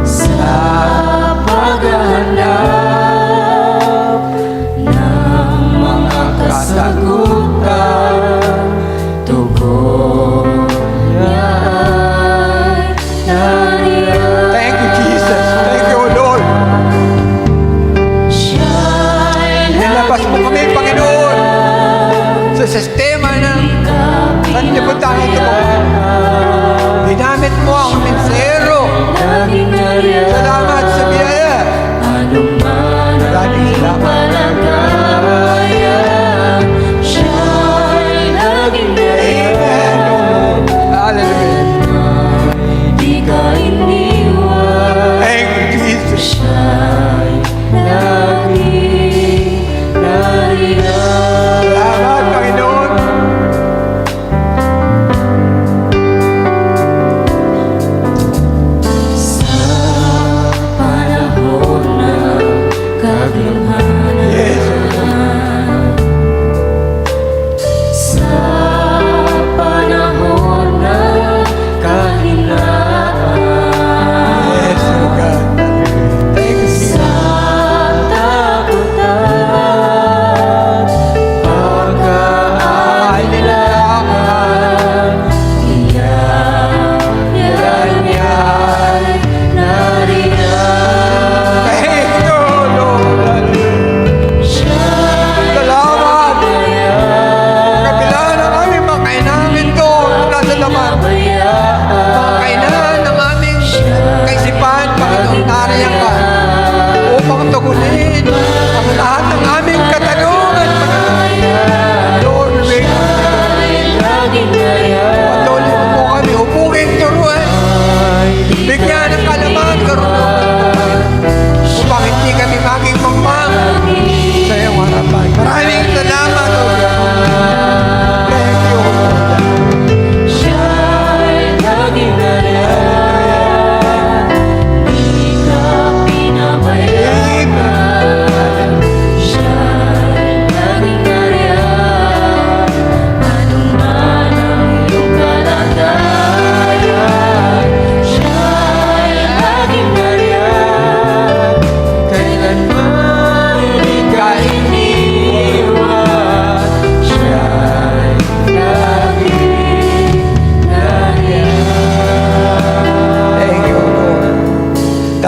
sa paghahanap ng mga kasagutan, tugon niya ay nariyan. Thank you, Jesus. Thank you, Lord.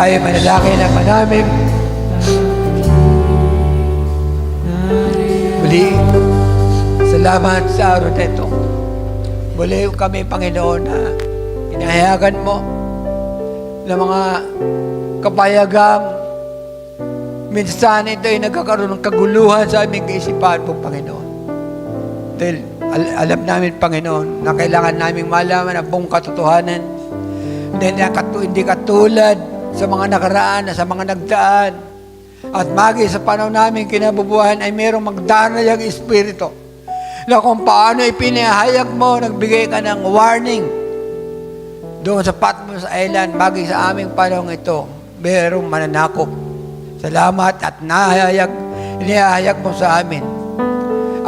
tayo manalangin na namin. Muli, salamat sa araw na ito. Muli kami, Panginoon, na inahayagan mo ng mga kapayagang minsan ito ay nagkakaroon ng kaguluhan sa aming kaisipan po, Panginoon. Dahil alam namin, Panginoon, na kailangan namin malaman ang buong katotohanan. Hindi katulad sa mga nakaraan, sa mga nagdaan. At magi sa panahon namin kinabubuhan ay mayroong magdanayang espiritu na kung paano ipinahayag mo, nagbigay ka ng warning doon sa Patmos Island, magi sa aming panahon ito, mayroong mananakop. Salamat at inihahayag mo sa amin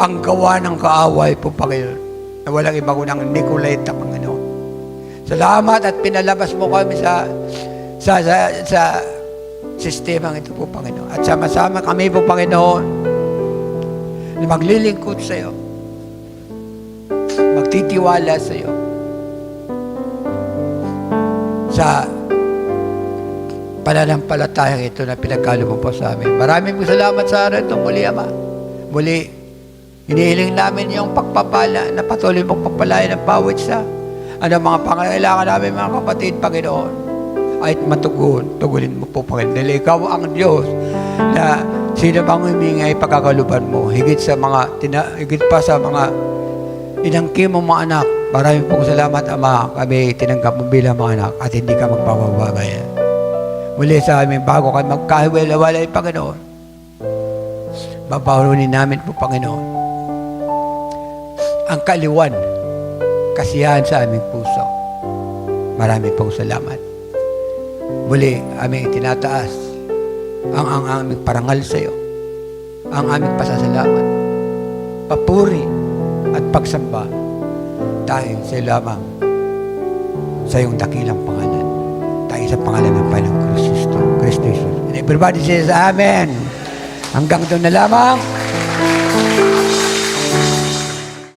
ang gawa ng kaaway po, Panginoon, na walang iba kundi Nicolaita, Panginoon. Salamat at pinalabas mo kami sa sistemang ito po, Panginoon. At sama-sama kami po, Panginoon, na maglilingkod sa iyo, magtitiwala sa iyo, sa pananampalatayang ito na pinagkalo mo po sa amin. Maraming salamat sa araw ito muli, Ama. Muli, hinihiling namin yung pagpapala na patuloy mong pagpalayan ng bawat isa. Ano mga pangangailangan namin, mga kapatid, Panginoon, ay tugunin mo po, Panginoon. Dahil ikaw ang Diyos na sino bang humingi ay pagkakaluban mo, higit pa sa mga inangkin mo mga anak. Maraming pong salamat, Ama. Kami tinanggap mo bilang mga anak at hindi ka magpapababayan. Muli sa amin, bago kami magkahiwalay, Panginoon, babahunin namin po, Panginoon, ang kaliwan, kasiyahan sa aming puso. Maraming pong salamat. Muli, aming itinataas ang aming parangal sa iyo, ang aming pasasalamat, papuri at pagsamba dahil sa iyo lamang sa iyong dakilang pangalan, dahil sa pangalan ng Panginoong Kristo Jesus. And everybody says, Amen. Hanggang doon na lamang.